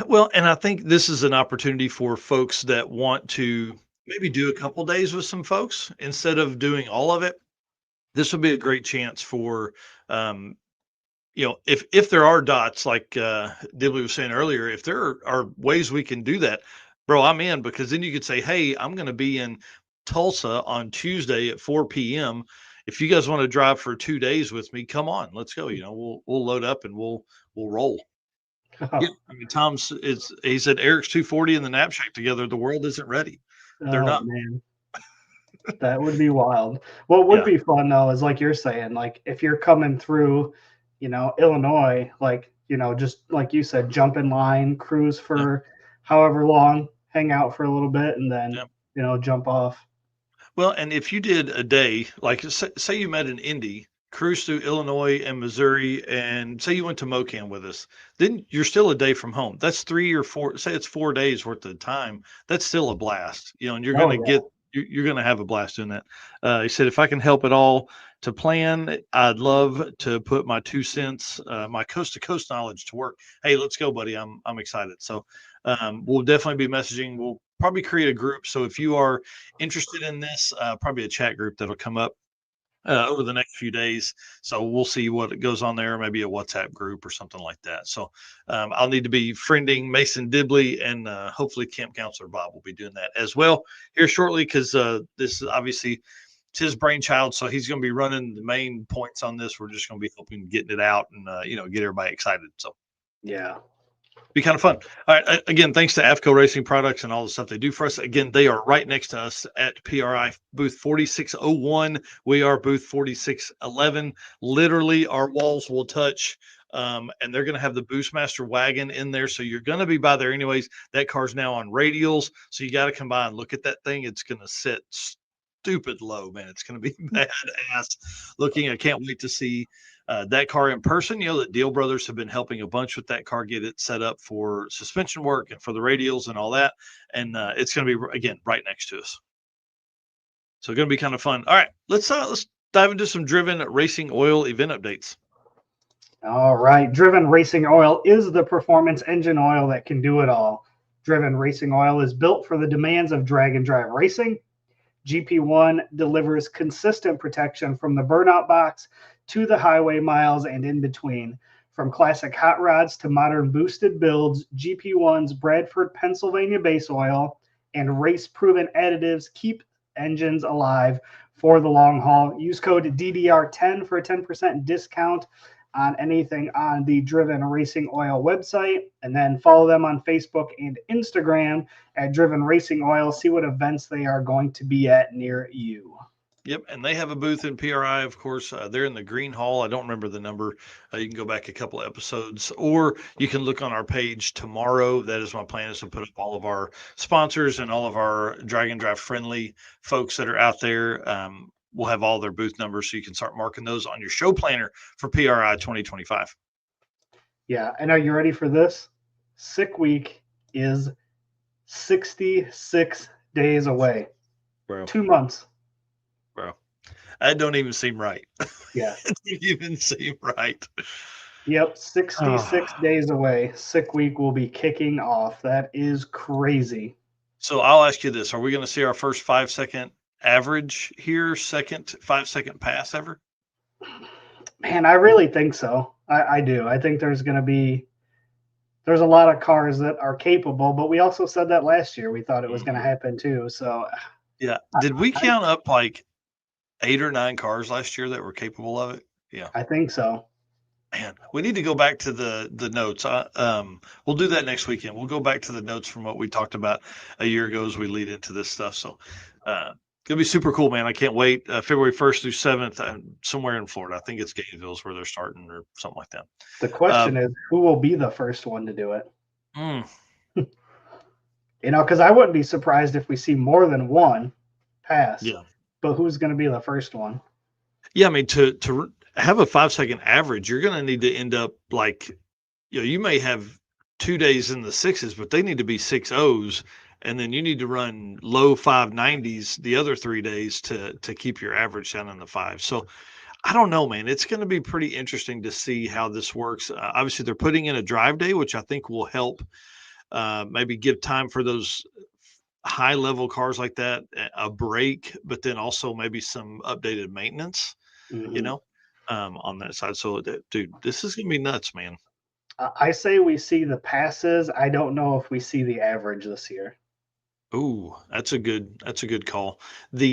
Well, and I think this is an opportunity for folks that want to maybe do a couple days with some folks instead of doing all of it. This would be a great chance for, um, if there are dots like Dibley was saying earlier, if there are ways we can do that, bro, I'm in, because then you could say, hey, I'm going to be in Tulsa on Tuesday at 4 p.m. If you guys want to drive for 2 days with me, come on, let's go. We'll load up and we'll roll. Yeah, I mean, he said Eric's 240 and the Nap Shack together. The world isn't ready. They're Oh not. man, that would be wild. What would be fun though is like you're saying, like if you're coming through, Illinois, like just like you said, jump in line, cruise for however long, hang out for a little bit, and then jump off. Well, and if you did a day, like say you met in Indy, cruise through Illinois and Missouri, and say you went to Mocan with us, then you're still a day from home. That's 3 or 4, say it's 4 days worth of time. That's still a blast, and you're going to you're going to have a blast doing that. He said, if I can help at all to plan, I'd love to put my 2 cents, my coast to coast knowledge to work. Hey, let's go, buddy. I'm excited. So we'll definitely be messaging. We'll probably create a group. So if you are interested in this, probably a chat group that'll come up over the next few days. So we'll see what goes on there, maybe a WhatsApp group or something like that. So I'll need to be friending Mason Dibley, and hopefully Camp Counselor Bob will be doing that as well here shortly, because this is obviously it's his brainchild. So he's going to be running the main points on this. We're just going to be helping getting it out and, get everybody excited. So yeah. Be kind of fun. All right. Again, thanks to AFCO Racing Products and all the stuff they do for us. Again, they are right next to us at PRI booth 4601. We are booth 4611. Literally, our walls will touch. And they're going to have the Boostmaster wagon in there. So you're going to be by there anyways. That car's now on radials. So you got to come by and look at that thing. It's going to sit stupid low, man. It's going to be badass looking. I can't wait to see that car in person. The Deal Brothers have been helping a bunch with that car, get it set up for suspension work and for the radials and all that. And it's going to be, again, right next to us. So going to be kind of fun. All right, let's dive into some Driven Racing Oil event updates. All right. Driven Racing Oil is the performance engine oil that can do it all. Driven Racing Oil is built for the demands of drag and drive racing. GP1 delivers consistent protection from the burnout box to the highway miles and in between. From classic hot rods to modern boosted builds, GP1's Bradford, Pennsylvania base oil and race-proven additives keep engines alive for the long haul. Use code DDR10 for a 10% discount on anything on the Driven Racing Oil website, and then follow them on Facebook and Instagram at Driven Racing Oil. See what events they are going to be at near you. Yep, and they have a booth in PRI, of course. They're in the Green Hall. I don't remember the number. You can go back a couple of episodes, or you can look on our page tomorrow. That is my plan, is to put up all of our sponsors and all of our drag and drive friendly folks that are out there. We'll have all their booth numbers, so you can start marking those on your show planner for PRI 2025. Yeah, and are you ready for this? Sick Week is 66 days away. Bro. 2 months. Bro, that don't even seem right. Yeah. It doesn't even seem right. Yep, 66 days away. Sick Week will be kicking off. That is crazy. So I'll ask you this. Are we going to see our first 5-second average here, 5-second pass ever? Man, I really think so. I do. I think there's a lot of cars that are capable, but we also said that last year. We thought it was going to happen too. So yeah. Did we count up like 8 or 9 cars last year that were capable of it? Yeah. I think so. Man, we need to go back to the notes. We'll do that next weekend. We'll go back to the notes from what we talked about a year ago as we lead into this stuff. So it'll be super cool, man. I can't wait. February 1st through 7th, somewhere in Florida. I think it's Gainesville's where they're starting or something like that. The question is, who will be the first one to do it? Because I wouldn't be surprised if we see more than one pass. Yeah. But who's going to be the first one? Yeah, I mean, to have a 5-second average, you're going to need to end up like, you may have 2 days in the sixes, but they need to be 6.0s, and then you need to run low 5.90s the other 3 days to keep your average down in the five. So I don't know, man. It's going to be pretty interesting to see how this works. Obviously, they're putting in a drive day, which I think will help maybe give time for those high level cars like that a break, but then also maybe some updated maintenance, Mm-hmm. on that side. So, dude, this is gonna be nuts, man. I say we see the passes. I don't know if we see the average this year. Ooh, that's a good call. The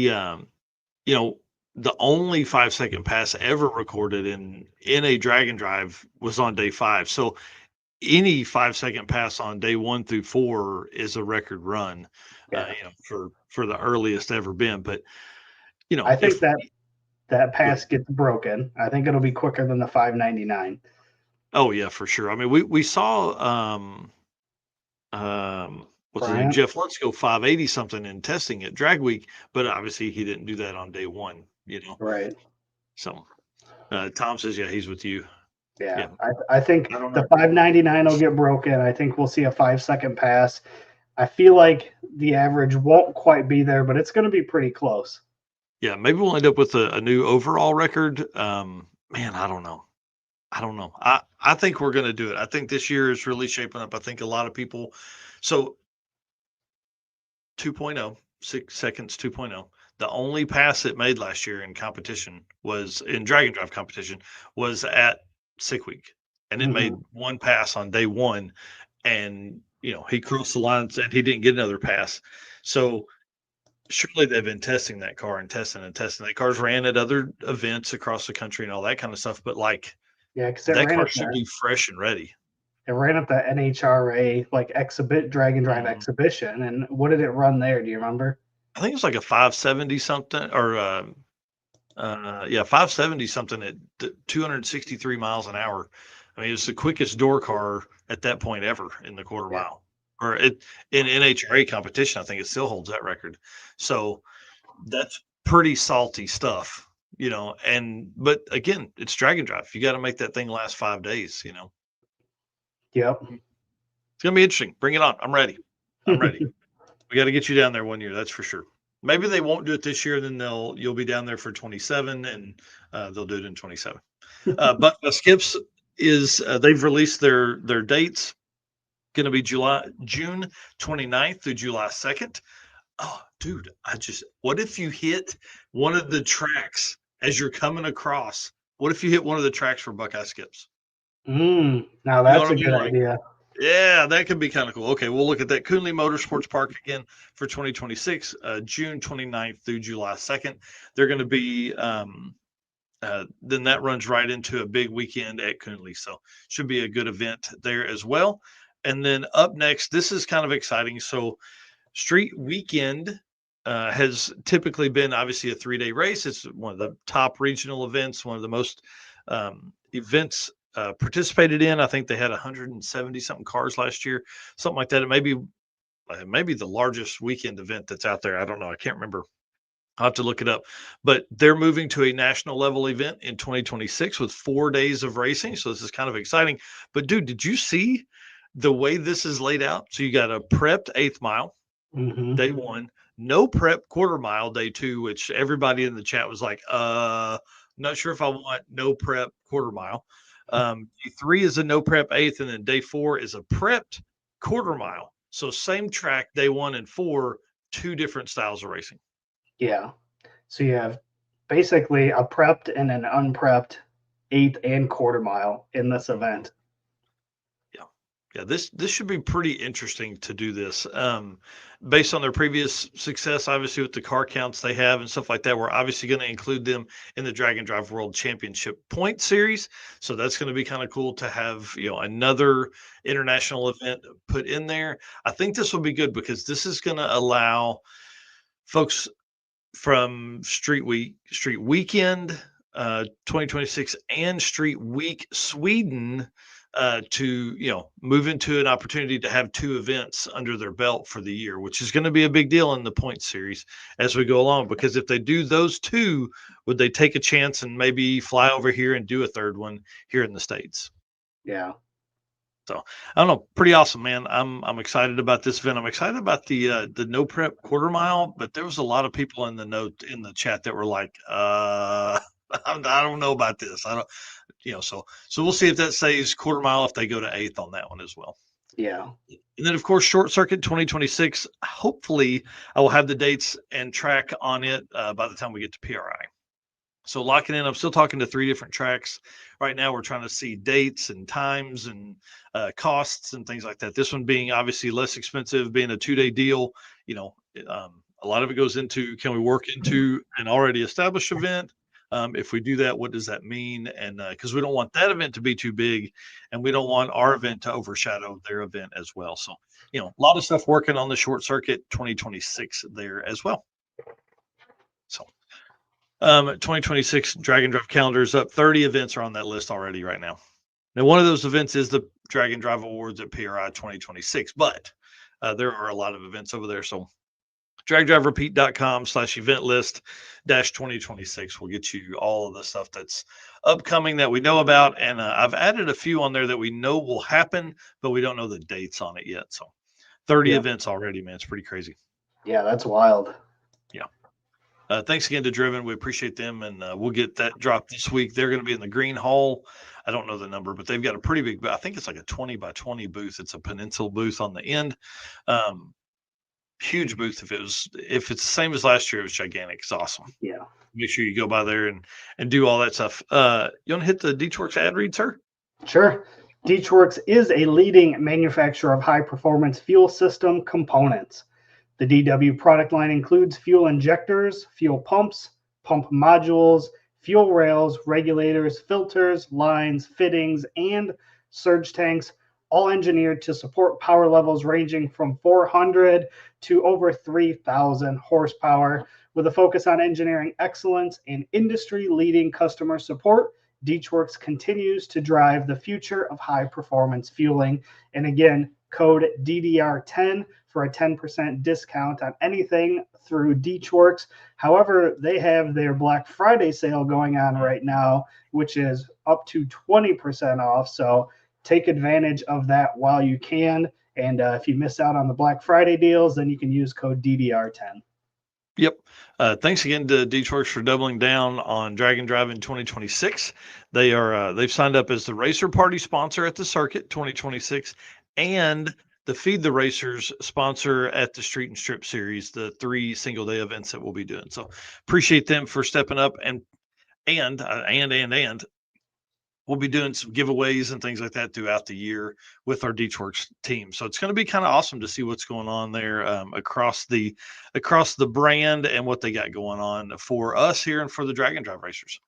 you know, the only 5-second pass ever recorded in a drag and drive was on day 5. So any 5-second pass on day 1 through 4 is a record run, Yeah. for the earliest ever been. But I think if that pass gets broken. I think it'll be quicker than the 5.99. oh yeah, for sure. I mean, we saw what's his name, Bryant. Jeff Let's go 580 something in testing at Drag Week, but obviously he didn't do that on day 1. Right. So Tom says, yeah, he's with you. Yeah. Yeah. I think I don't the know. 5.99 will get broken. I think we'll see a 5-second pass. I feel like the average won't quite be there, but it's going to be pretty close. Yeah, maybe we'll end up with a new overall record. Man, I don't know. I think we're going to do it. I think this year is really shaping up. I think a lot of people. So 2.0, 6 seconds 2.0. The only pass it made last year in competition was in drag and drive competition was at Sick Week, and it made one pass on day 1, and he crossed the lines and he didn't get another pass. So surely they've been testing that car and testing and testing. That car's ran at other events across the country and all that kind of stuff, but like Yeah, because that car should be fresh and ready. it ran at the NHRA drag and drive exhibition. And what did it run there? Do you remember? I think it's like a 570 something, or 570 something at 263 miles an hour. I mean, it's the quickest door car at that point ever in the quarter mile, or in NHRA competition. I think it still holds that record. So that's pretty salty stuff, but again, it's drag and drive. You got to make that thing last 5 days, Yep. It's going to be interesting. Bring it on. I'm ready. We got to get you down there one year. That's for sure. Maybe they won't do it this year. Then you'll be down there for 27, and they'll do it in 27. But Skips they've released their dates. Going to be June 29th through July 2nd. Oh, dude, what if you hit one of the tracks as you're coming across? What if you hit one of the tracks for Buckeye Skips? Now that's a good idea. Yeah, that could be kind of cool. Okay, we'll look at that. Coonley Motorsports Park again for 2026, June 29th through July 2nd. They're going to be, then that runs right into a big weekend at Coonley. So should be a good event there as well. And then up next, this is kind of exciting. So Street Weekend has typically been obviously a 3-day race. It's one of the top regional events, one of the most events participated in. I think they had 170 something cars last year, something like that. It may be the largest weekend event that's out there. I don't know. I can't remember. I'll have to look it up. But they're moving to a national level event in 2026 with 4 days of racing. So this is kind of exciting. But dude, did you see the way this is laid out? So you got a prepped 8th mile, day 1, no prep quarter mile, day 2, which everybody in the chat was like, not sure if I want no prep quarter mile. Day 3 is a no prep 8th, and then day 4 is a prepped quarter mile. So same track, day 1 and 4, 2 different styles of racing. Yeah. So you have basically a prepped and an unprepped 8th and quarter mile in this event. Yeah, this should be pretty interesting to do this. Based on their previous success, obviously with the car counts they have and stuff like that, we're obviously going to include them in the Drag and Drive World Championship Point Series. So that's going to be kind of cool to have, another international event put in there. I think this will be good because this is going to allow folks from Street Weekend 2026 and Street Week Sweden to move into an opportunity to have 2 events under their belt for the year, which is going to be a big deal in the point series as we go along. Because if they do those 2, would they take a chance and maybe fly over here and do a third one here in the States? Yeah. So I don't know, pretty awesome, man. I'm excited about this event. I'm excited about the no prep quarter mile, but there was a lot of people in the chat that were like, I don't know about this. I don't, so we'll see if that stays quarter mile if they go to 8th on that one as well. Yeah. And then of course Short Circuit 2026. Hopefully I will have the dates and track on it by the time we get to PRI. So locking in, I'm still talking to 3 different tracks right now. We're trying to see dates and times and costs and things like that. This one being obviously less expensive, being a 2-day deal. A lot of it goes into, can we work into an already established event? If we do that, what does that mean? And because we don't want that event to be too big, and we don't want our event to overshadow their event as well. So, a lot of stuff working on the Short Circuit 2026 there as well. So. 2026 Drag and Drive calendar is up. 30 events are on that list already right now. Now, one of those events is the Drag and Drive Awards at PRI 2026, but there are a lot of events over there. So dragdriverepeat.com/event list -2026 will get you all of the stuff that's upcoming that we know about. And I've added a few on there that we know will happen, but we don't know the dates on it yet. So 30 events already, man. It's pretty crazy. Yeah, that's wild. Yeah. Thanks again to Driven. We appreciate them, and we'll get that dropped this week. They're going to be in the Green Hall. I don't know the number, but they've got a pretty big, I think it's like a 20 by 20 booth. It's a Peninsula booth on the end. Huge booth. If it's the same as last year, it was gigantic. It's awesome. Yeah. Make sure you go by there and do all that stuff. You want to hit the DeechWorks ad read, sir? Sure. DeechWorks is a leading manufacturer of high-performance fuel system components. The DW product line includes fuel injectors, fuel pumps, pump modules, fuel rails, regulators, filters, lines, fittings, and surge tanks, all engineered to support power levels ranging from 400 to over 3,000 horsepower. With a focus on engineering excellence and industry-leading customer support, DeechWorks continues to drive the future of high-performance fueling. And again, code DDR10 for a 10% discount on anything through DeechWorks. However, they have their Black Friday sale going on right now, which is up to 20% off. So take advantage of that while you can. And if you miss out on the Black Friday deals, then you can use code DDR10. Yep. Thanks again to DeechWorks for doubling down on Drag and Drive in 2026. They've signed up as the Racer Party sponsor at the Circuit 2026 and the Feed the Racers sponsor at the Street and Strip series, the 3 single-day events that we'll be doing. So appreciate them for stepping up, and we'll be doing some giveaways and things like that throughout the year with our DeechWorks team. So it's going to be kind of awesome to see what's going on there across the brand and what they got going on for us here and for the Drag and Drive Racers.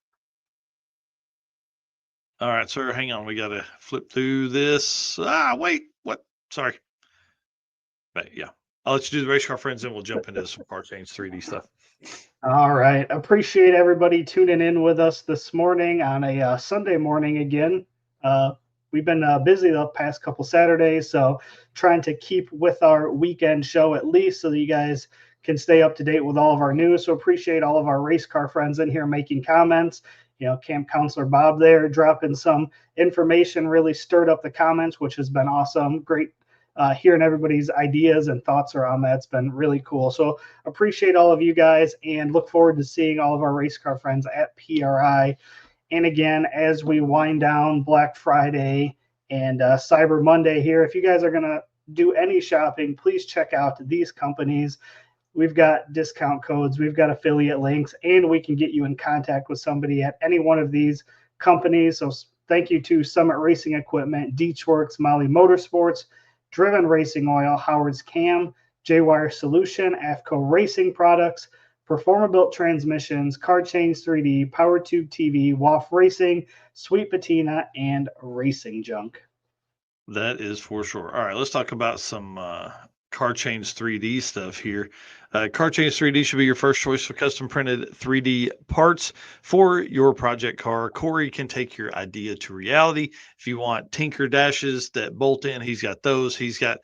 All right, sir, hang on. We got to flip through this. Wait, what? Sorry. But yeah, I'll let you do the Race Car Friends and we'll jump into some Car Change 3D stuff. All right. Appreciate everybody tuning in with us this morning on a Sunday morning again. We've been busy the past couple Saturdays, so trying to keep with our weekend show at least so that you guys can stay up to date with all of our news. So appreciate all of our race car friends in here making comments. Camp Counselor Bob there dropping some information, really stirred up the comments, which has been awesome. Great hearing everybody's ideas and thoughts around that. It's been really cool. So appreciate all of you guys and look forward to seeing all of our race car friends at PRI. And again, as we wind down Black Friday and Cyber Monday here, if you guys are going to do any shopping, please check out these companies. We've got discount codes, we've got affiliate links, and we can get you in contact with somebody at any one of these companies. So thank you to Summit Racing Equipment, DeechWorks, Molly Motorsports, Driven Racing Oil, Howard's Cam, J-Wire Solution, AFCO Racing Products, Performabuilt Transmissions, Car Change 3D, PowerTube TV, WAF Racing, Sweet Patina, and Racing Junk. That is for sure. All right, let's talk about some Car Change 3D stuff here. Car Change 3D should be your first choice for custom printed 3D parts for your project car. Corey can take your idea to reality. If you want Tinker dashes that bolt in, he's got those. He's got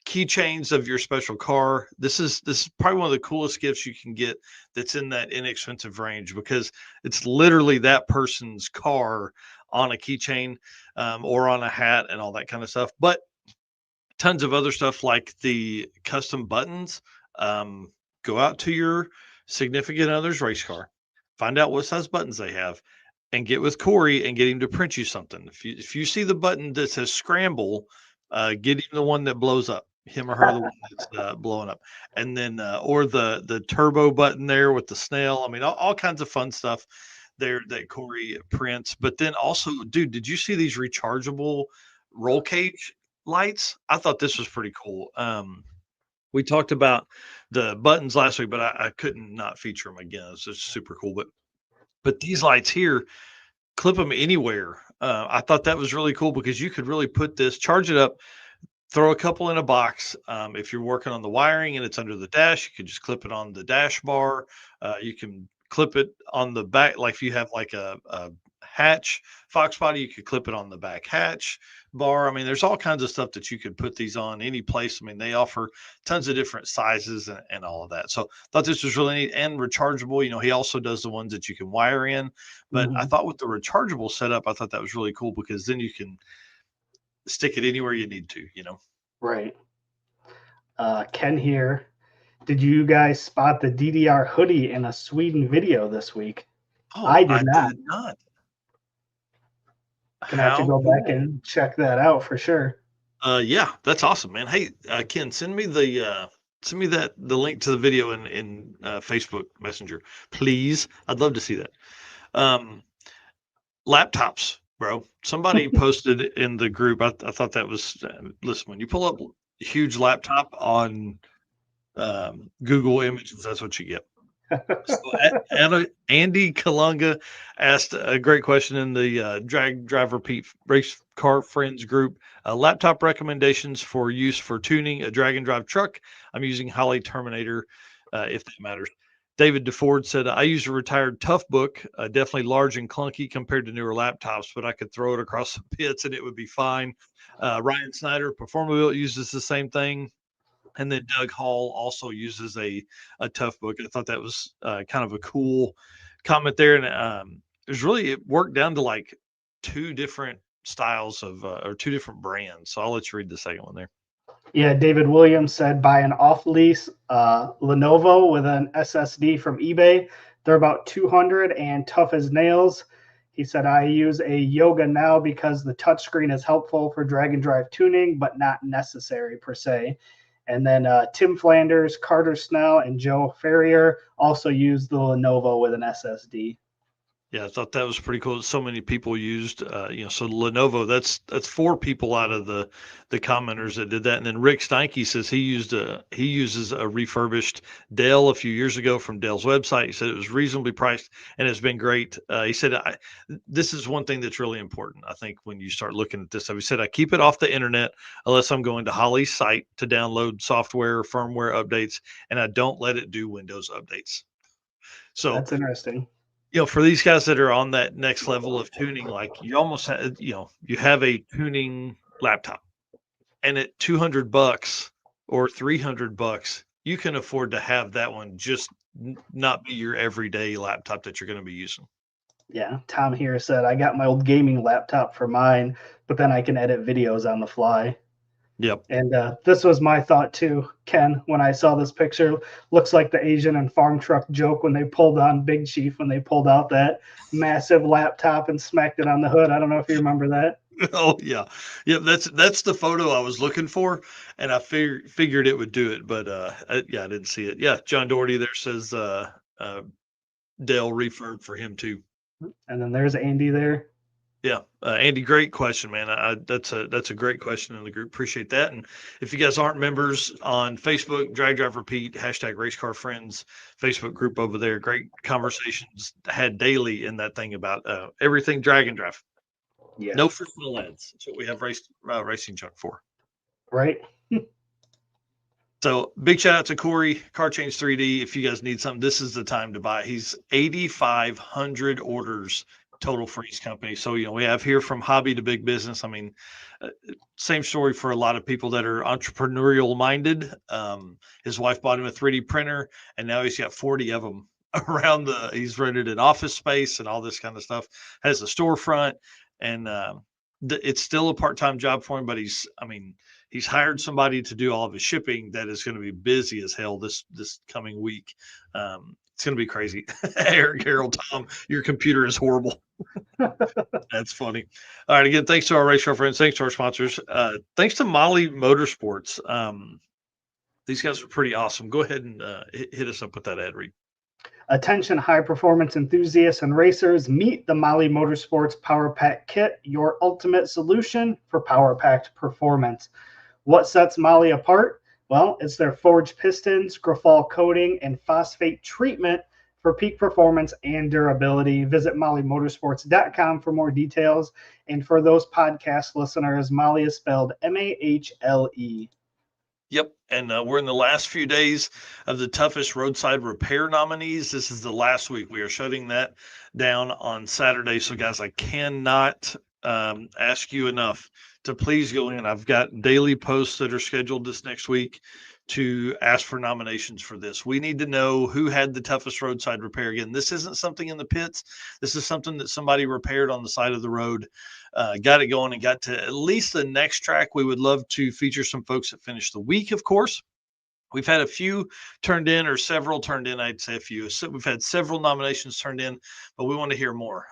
keychains of your special car. This is probably one of the coolest gifts you can get that's in that inexpensive range, because it's literally that person's car on a keychain or on a hat and all that kind of stuff. But tons of other stuff like the custom buttons. Go out to your significant other's race car, find out what size buttons they have, and get with Corey and get him to print you something. If you see the button that says scramble, get him the one that blows up. Him or her, the one that's blowing up, and then or the turbo button there with the snail. I mean, all kinds of fun stuff there that Corey prints. But then also, dude, did you see these rechargeable roll cage lights? I thought this was pretty cool. We talked about the buttons last week, but I couldn't not feature them again. It's just super cool. But these lights here, clip them anywhere. I thought that was really cool because you could really put this, charge it up, throw a couple in a box. If you're working on the wiring and it's under the dash, you can just clip it on the dash bar. You can clip it on the back. Like if you have like a hatch Fox body, you could clip it on the back hatch bar. I mean, there's all kinds of stuff that you could put these on any place. I mean, they offer tons of different sizes and all of that. So I thought this was really neat and rechargeable. You know, he also does the ones that you can wire in, but I thought with the rechargeable setup, I thought that was really cool because then you can stick it anywhere you need to, you know? Right. Ken here. Did you guys spot the DDR hoodie in a Sweden video this week? Oh, I did not. Did not. Gonna have to go back and check that out for sure. Yeah, that's awesome, man. Hey, Ken, send me the link to the video in Facebook Messenger, please. I'd love to see that. Laptops, bro. Somebody posted in the group. I thought that was listen, when you pull up a huge laptop on Google Images, that's what you get. So Andy Kalunga asked a great question in the Drag Driver Pete Race Car Friends group. Laptop recommendations for use for tuning a drag and drive truck. I'm using Holley Terminator, if that matters. David DeFord said, I use a retired Toughbook, definitely large and clunky compared to newer laptops, but I could throw it across the pits and it would be fine. Ryan Snyder, Performaville, uses the same thing. And then Doug Hall also uses a Toughbook. I thought that was kind of a cool comment there. And it worked down to like two different styles of or two different brands. So I'll let you read the second one there. Yeah, David Williams said buy an off-lease Lenovo with an SSD from eBay. They're about 200 and tough as nails. He said, I use a Yoga now because the touchscreen is helpful for drag and drive tuning, but not necessary per se. And then Tim Flanders, Carter Snell, and Joe Ferrier also used the Lenovo with an SSD. Yeah, I thought that was pretty cool. So many people used, so Lenovo. That's 4 people out of the commenters that did that. And then Rick Steinke says he uses a refurbished Dell a few years ago from Dell's website. He said it was reasonably priced and it's been great. He said this is one thing that's really important. I think when you start looking at this stuff, he said I keep it off the internet unless I'm going to Holley's site to download software, firmware updates, and I don't let it do Windows updates. So that's interesting. You know, for these guys that are on that next level of tuning, like you almost have, you have a tuning laptop, and at $200 or $300, you can afford to have that one just not be your everyday laptop that you're going to be using. Yeah, Tom here said I got my old gaming laptop for mine, but then I can edit videos on the fly. Yep. And this was my thought too, Ken, when I saw this picture. Looks like the Asian and farm truck joke when they pulled on Big Chief, when they pulled out that massive laptop and smacked it on the hood. I don't know if you remember that. Oh yeah. Yep. That's the photo I was looking for, and I figured it would do it, but I didn't see it. Yeah. John Doherty there says Dell refurb for him too. And then there's Andy there. Yeah, Andy, great question, man. That's a great question in the group. Appreciate that. And if you guys aren't members on Facebook, Drag Driver Pete, hashtag Race Car Friends Facebook group over there. Great conversations had daily in that thing about everything drag and drive. Yeah. No personal ads. That's what we have Racing Chuck for. Right. So big shout out to Corey, Car Change 3D. If you guys need something, this is the time to buy. He's 8,500 orders total for each company. So, we have here from hobby to big business. I mean, same story for a lot of people that are entrepreneurial minded. His wife bought him a 3D printer, and now he's got 40 of them around he's rented an office space and all this kind of stuff, has a storefront, and it's still a part-time job for him, but he's hired somebody to do all of his shipping that is going to be busy as hell this coming week. It's going to be crazy. Eric, Harold, Tom, your computer is horrible. That's funny. All right. Again, thanks to our race car friends. Thanks to our sponsors. Thanks to Molly Motorsports. These guys are pretty awesome. Go ahead and hit us up with that ad read. Attention high performance enthusiasts and racers, meet the Molly Motorsports Power Pack Kit, your ultimate solution for power packed performance. What sets Molly apart? Well, it's their forged pistons, Grafal coating, and phosphate treatment for peak performance and durability. Visit mollymotorsports.com for more details. And for those podcast listeners, Molly is spelled M-A-H-L-E. Yep. And we're in the last few days of the toughest roadside repair nominees. This is the last week. We are shutting that down on Saturday. So, guys, I cannot ask you enough to please go in. I've got daily posts that are scheduled this next week to ask for nominations for this. We need to know who had the toughest roadside repair. Again, this isn't something in the pits. This is something that somebody repaired on the side of the road, got it going and got to at least the next track. We would love to feature some folks that finished the week, of course. We've had a few turned in, or several turned in. I'd say a few. So we've had several nominations turned in, but we want to hear more.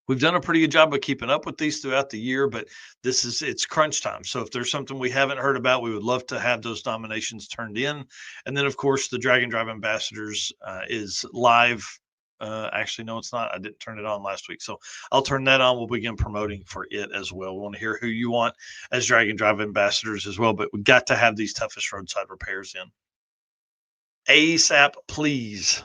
We've done a pretty good job of keeping up with these throughout the year, but it's crunch time. So if there's something we haven't heard about, we would love to have those nominations turned in. And then, of course, the Drag and Drive Ambassadors is live. Actually, no, it's not. I didn't turn it on last week. So I'll turn that on. We'll begin promoting for it as well. We want to hear who you want as Drag and Drive Ambassadors as well, but we got to have these toughest roadside repairs in. ASAP, please.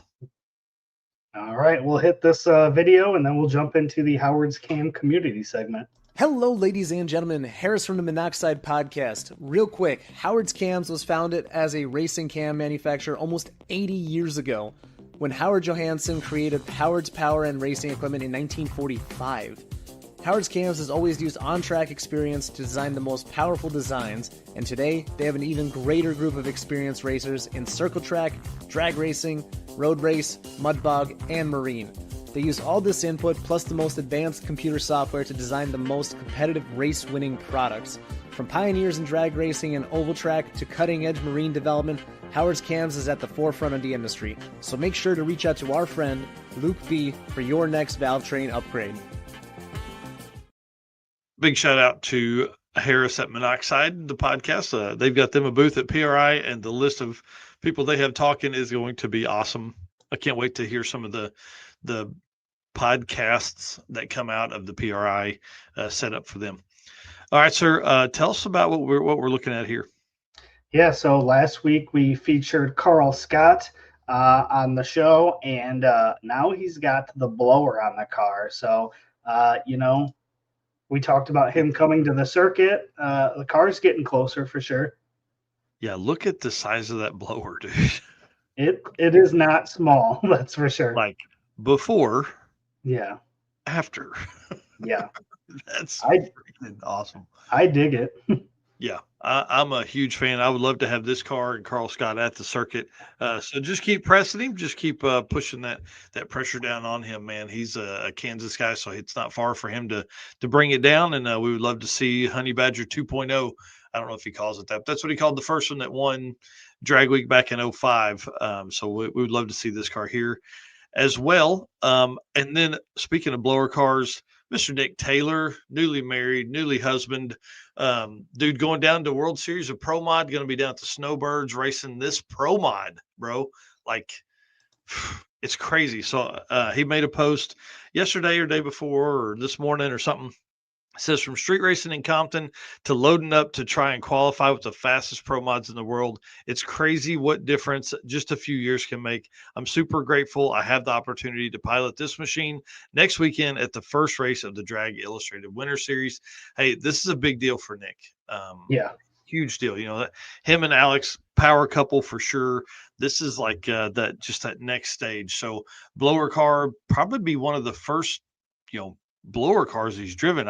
All right, we'll hit this video and then we'll jump into the Howard's Cam community segment. Hello, ladies and gentlemen. Harris from the Monoxide Podcast. Real quick, Howard's Cams was founded as a racing cam manufacturer almost 80 years ago when Howard Johansson created Howard's Power and Racing Equipment in 1945. Howard's Cams has always used on-track experience to design the most powerful designs, and today they have an even greater group of experienced racers in circle track, drag racing, road race, mud bog, and marine. They use all this input plus the most advanced computer software to design the most competitive race-winning products. From pioneers in drag racing and oval track to cutting-edge marine development, Howard's Cams is at the forefront of the industry. So make sure to reach out to our friend, Luke B, for your next valve train upgrade. Big shout out to Harris at Monoxide, the podcast. They've got them a booth at PRI, and the list of people they have talking is going to be awesome. I can't wait to hear some of the podcasts that come out of the PRI set up for them. All right, sir. Tell us about what we're looking at here. Yeah, so last week we featured Carl Scott on the show, and now he's got the blower on the car. So, we talked about him coming to the circuit. The car's getting closer for sure. Yeah, look at the size of that blower, dude. It is not small, that's for sure. Like before, yeah, after. Yeah. That's freaking awesome. I dig it. Yeah, I'm a huge fan. I would love to have this car and Carl Scott at the circuit. So just keep pressing him. Just keep pushing that pressure down on him, man. He's a Kansas guy, so it's not far for him to bring it down. And we would love to see Honey Badger 2.0. I don't know if he calls it that, but that's what he called the first one that won Drag Week back in 2005. So we would love to see this car here as well. And then speaking of blower cars, Mr. Nick Taylor, newly married, newly husband, dude, going down to World Series of Pro Mod, going to be down at the Snowbirds racing this Pro Mod, bro. Like, it's crazy. So he made a post yesterday or day before or this morning or something. It says, from street racing in Compton to loading up to try and qualify with the fastest pro mods in the world. It's crazy what difference just a few years can make. I'm super grateful I have the opportunity to pilot this machine next weekend at the first race of the Drag Illustrated Winter Series. Hey, this is a big deal for Nick. Yeah. huge deal. You know, that him and Alex, power couple for sure. This is like that next stage. So blower car probably be one of the first, blower cars he's driven.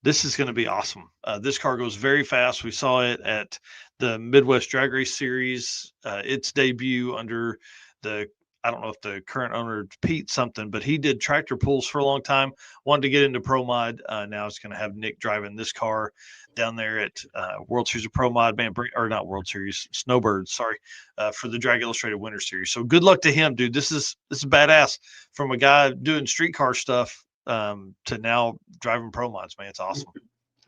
This is going to be awesome. This car goes very fast. We saw it at the Midwest Drag Race Series, its debut under I don't know if the current owner, Pete something, but he did tractor pulls for a long time, wanted to get into Pro Mod. Now it's going to have Nick driving this car down there at World Series of Pro Mod, or not World Series, Snowbirds, sorry, for the Drag Illustrated Winter Series. So good luck to him, dude. This is badass from a guy doing street car stuff to now driving Pro Mods, man. It's awesome.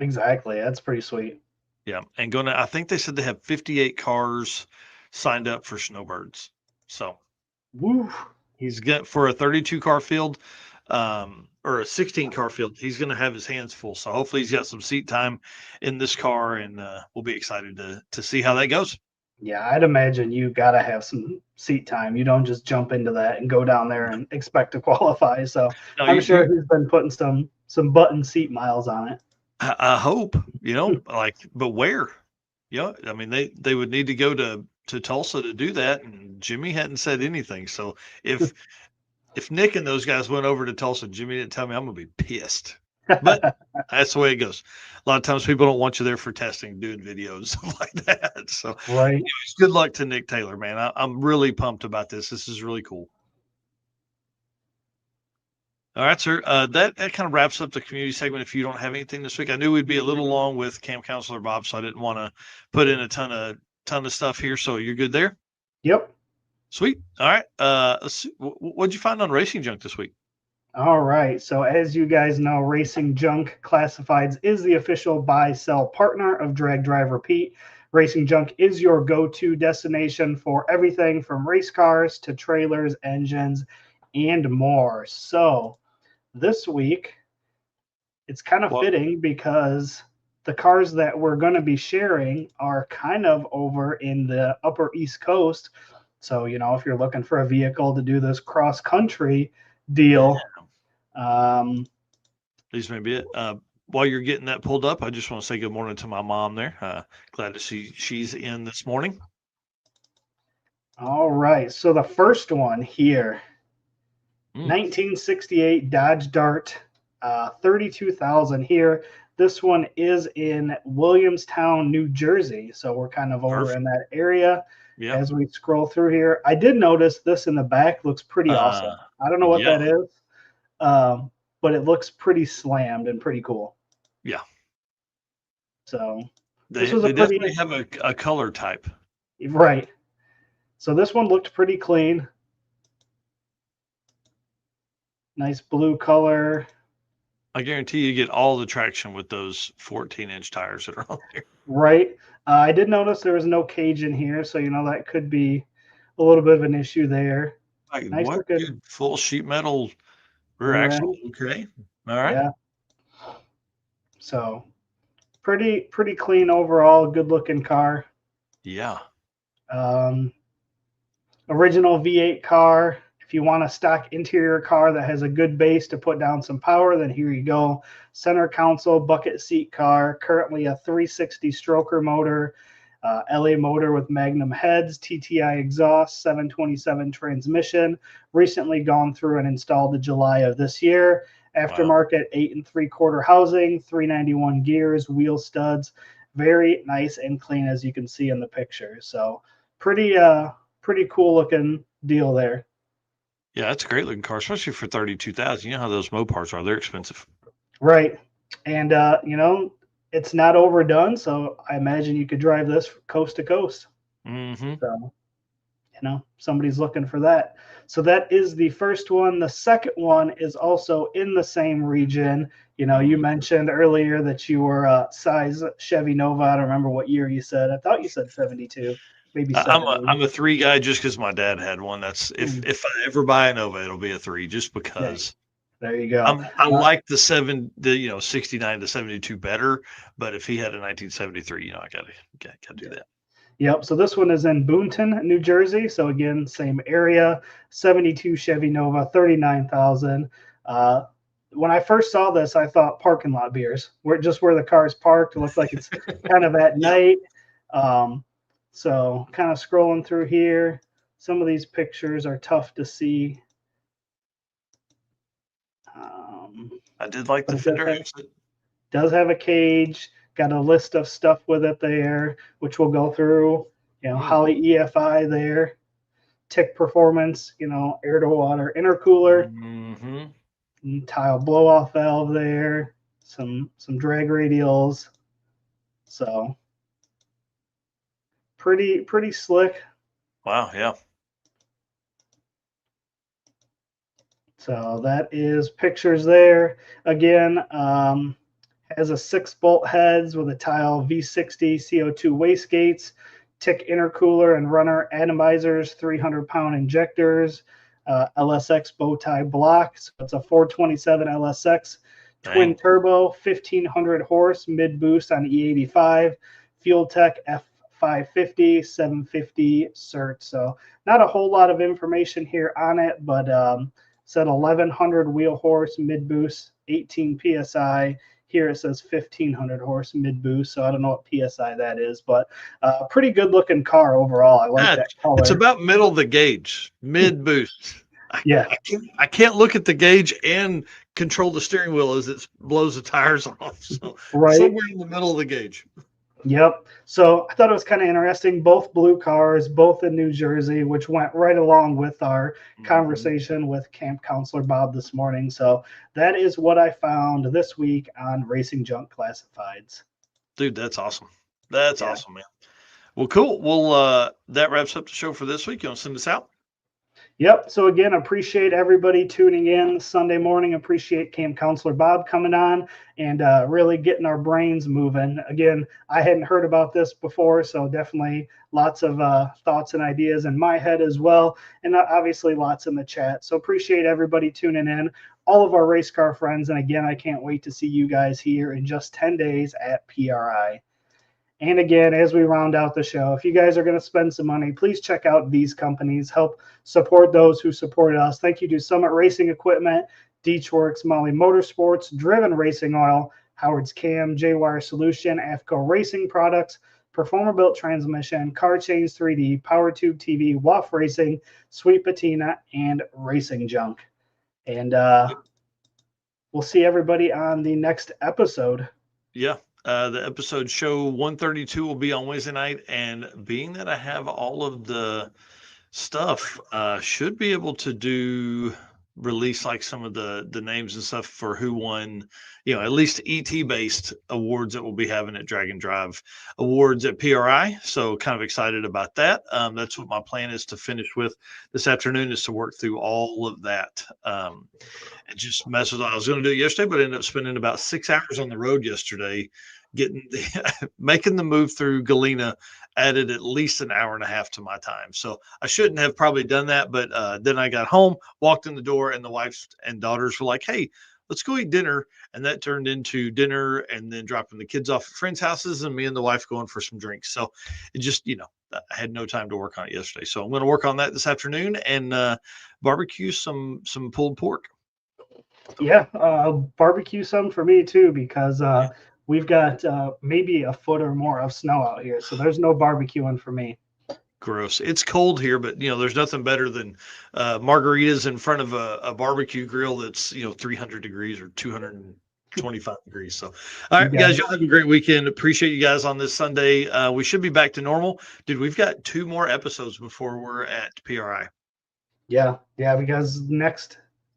Exactly. That's pretty sweet. Yeah. And I think they said they have 58 cars signed up for Snowbirds. So woo. He's got for a 32 car field, or a 16 car field. He's going to have his hands full. So hopefully he's got some seat time in this car, and we'll be excited to see how that goes. Yeah, I'd imagine you got to have some seat time. You don't just jump into that and go down there and expect to qualify. So no, I'm sure he's been putting some button seat miles on it. I hope, but where? I mean, they would need to go to Tulsa to do that, and Jimmy hadn't said anything. So if Nick and those guys went over to Tulsa, Jimmy didn't tell me, I'm gonna be pissed. But that's the way it goes. A lot of times people don't want you there for testing, doing videos, stuff like that. So right. Anyways, good luck to Nick Taylor, man. I'm really pumped about this. This is really cool. All right, sir. That kind of wraps up the community segment. If you don't have anything this week, I knew we'd be a little long with Camp Counselor Bob, so I didn't want to put in a ton of stuff here. So you're good there? Yep. Sweet. All right. Let's see. What'd you find on Racing Junk this week? All right. So as you guys know, Racing Junk Classifieds is the official buy-sell partner of Drag Drive Repeat. Racing Junk is your go-to destination for everything from race cars to trailers, engines, and more. So this week, it's kind of fitting because the cars that we're going to be sharing are kind of over in the upper East Coast. So, if you're looking for a vehicle to do this cross-country deal, these may be it. While you're getting that pulled up, I just want to say good morning to my mom there. Glad to see she's in this morning. All right. So the first one here, 1968 Dodge Dart, 32,000 here. This one is in Williamstown, New Jersey. So we're kind of over in that area. Yeah. As we scroll through here, I did notice this in the back looks pretty awesome. I don't know what that is, but it looks pretty slammed and pretty cool. Yeah. So they definitely have a color type. Right. So this one looked pretty clean. Nice blue color. I guarantee you get all the traction with those 14-inch tires that are on there. Right. I did notice there was no cage in here, so that could be a little bit of an issue there. Like, nice looking. Full sheet metal rear axle. Okay. All right. Yeah. So pretty clean overall. Good looking car. Yeah. Original V8 car. If you want a stock interior car that has a good base to put down some power, then here you go. Center console, bucket seat car, currently a 360 stroker motor, LA motor with Magnum heads, TTI exhaust, 727 transmission, recently gone through and installed in July of this year. Aftermarket 8 3/4 housing, 391 gears, wheel studs, very nice and clean as you can see in the picture. So pretty cool looking deal there. Yeah, that's a great looking car, especially for 32,000. You know how those Mopars are; they're expensive. Right, and it's not overdone, so I imagine you could drive this coast to coast. Mm-hmm. So, somebody's looking for that. So that is the first one. The second one is also in the same region. You mentioned earlier that you were a size Chevy Nova. I don't remember what year you said. I thought you said 72. Maybe I'm a 3 guy just because my dad had one. That's if I ever buy a Nova, it'll be a 3 just because. Yeah. There you go. I like the 69 to 72 better, but if he had a 1973, I gotta do that. Yep. So this one is in Boonton, New Jersey. So again, same area. 72 Chevy Nova, 39,000. when I first saw this, I thought parking lot beers, where the car's parked. It looked like it's kind of at night. So kind of scrolling through here, some of these pictures are tough to see. I did like the But it fender does exit. does have a cage, got a list of stuff with it there, which we'll go through. Holley EFI there, Tick Performance, air to water intercooler, tile blow off valve there, some drag radials. So pretty slick. Wow, yeah. So that is pictures there. Again, has a 6-bolt heads with a tile V60 CO2 wastegates, Tick intercooler and runner atomizers, 300-pound injectors, LSX bow tie block. So it's a 427 LSX twin turbo, 1500 horse mid boost on E85, Fuel Tech F550, 750 cert. So not a whole lot of information here on it, but said 1100 wheel horse mid boost, 18 psi. Here it says 1500 horse mid boost, so I don't know what psi that is, but pretty good looking car overall. I like that color. It's about middle of the gauge, mid boost. Yeah, I can't look at the gauge and control the steering wheel as it blows the tires off. So right, somewhere in the middle of the gauge. Yep. So I thought it was kind of interesting. Both blue cars, both in New Jersey, which went right along with our conversation with Camp Counselor Bob this morning. So that is what I found this week on Racing Junk Classifieds. Dude, that's awesome. That's awesome, man. Well, cool. Well, that wraps up the show for this week. You want to send us out? Yep. So again, appreciate everybody tuning in Sunday morning. Appreciate Camp Counselor Bob coming on and really getting our brains moving. Again, I hadn't heard about this before, so definitely lots of thoughts and ideas in my head as well, and obviously lots in the chat. So appreciate everybody tuning in, all of our race car friends. And again, I can't wait to see you guys here in just 10 days at PRI. And again, as we round out the show, if you guys are going to spend some money, please check out these companies. Help support those who supported us. Thank you to Summit Racing Equipment, Deechworks, Molly Motorsports, Driven Racing Oil, Howard's Cam, J-Wire Solution, AFCO Racing Products, Performer Built Transmission, Car Chains 3D, PowerTube TV, WAF Racing, Sweet Patina, and Racing Junk. And we'll see everybody on the next episode. Yeah. The episode show 132 will be on Wednesday night, and being that I have all of the stuff, should be able to release like some of the names and stuff for who won, at least ET based awards that we'll be having at Drag and Drive Awards at PRI. So kind of excited about that. That's what my plan is to finish with this afternoon, is to work through all of that. And just mess with. I was going to do it yesterday, but I ended up spending about 6 hours on the road yesterday, making the move through Galena. Added at least an hour and a half to my time. So I shouldn't have probably done that. But then I got home, walked in the door, and the wife and daughters were like, hey, let's go eat dinner. And that turned into dinner and then dropping the kids off at friends' houses and me and the wife going for some drinks. So it just, I had no time to work on it yesterday. So I'm going to work on that this afternoon and barbecue some pulled pork. Yeah, barbecue some for me too, because we've got maybe a foot or more of snow out here, so there's no barbecuing for me. Gross. It's cold here, but there's nothing better than margaritas in front of a barbecue grill that's 300 degrees or 225 degrees. So, all right, guys, y'all have a great weekend. Appreciate you guys on this Sunday. We should be back to normal, dude. We've got 2 more episodes before we're at PRI. Yeah, because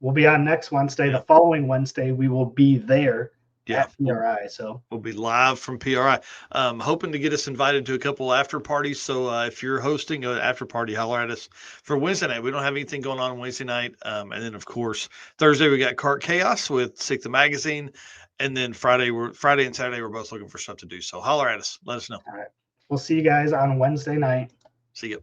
we'll be on next Wednesday. The following Wednesday, we will be there. At PRI, so we'll be live from PRI. Hoping to get us invited to a couple after parties. So if you're hosting an after party, holler at us for Wednesday night. We don't have anything going on Wednesday night, and then of course Thursday we got Kart Chaos with Sick the Magazine, and then Friday and Saturday we're both looking for stuff to do. So holler at us. Let us know. All right, we'll see you guys on Wednesday night. See you.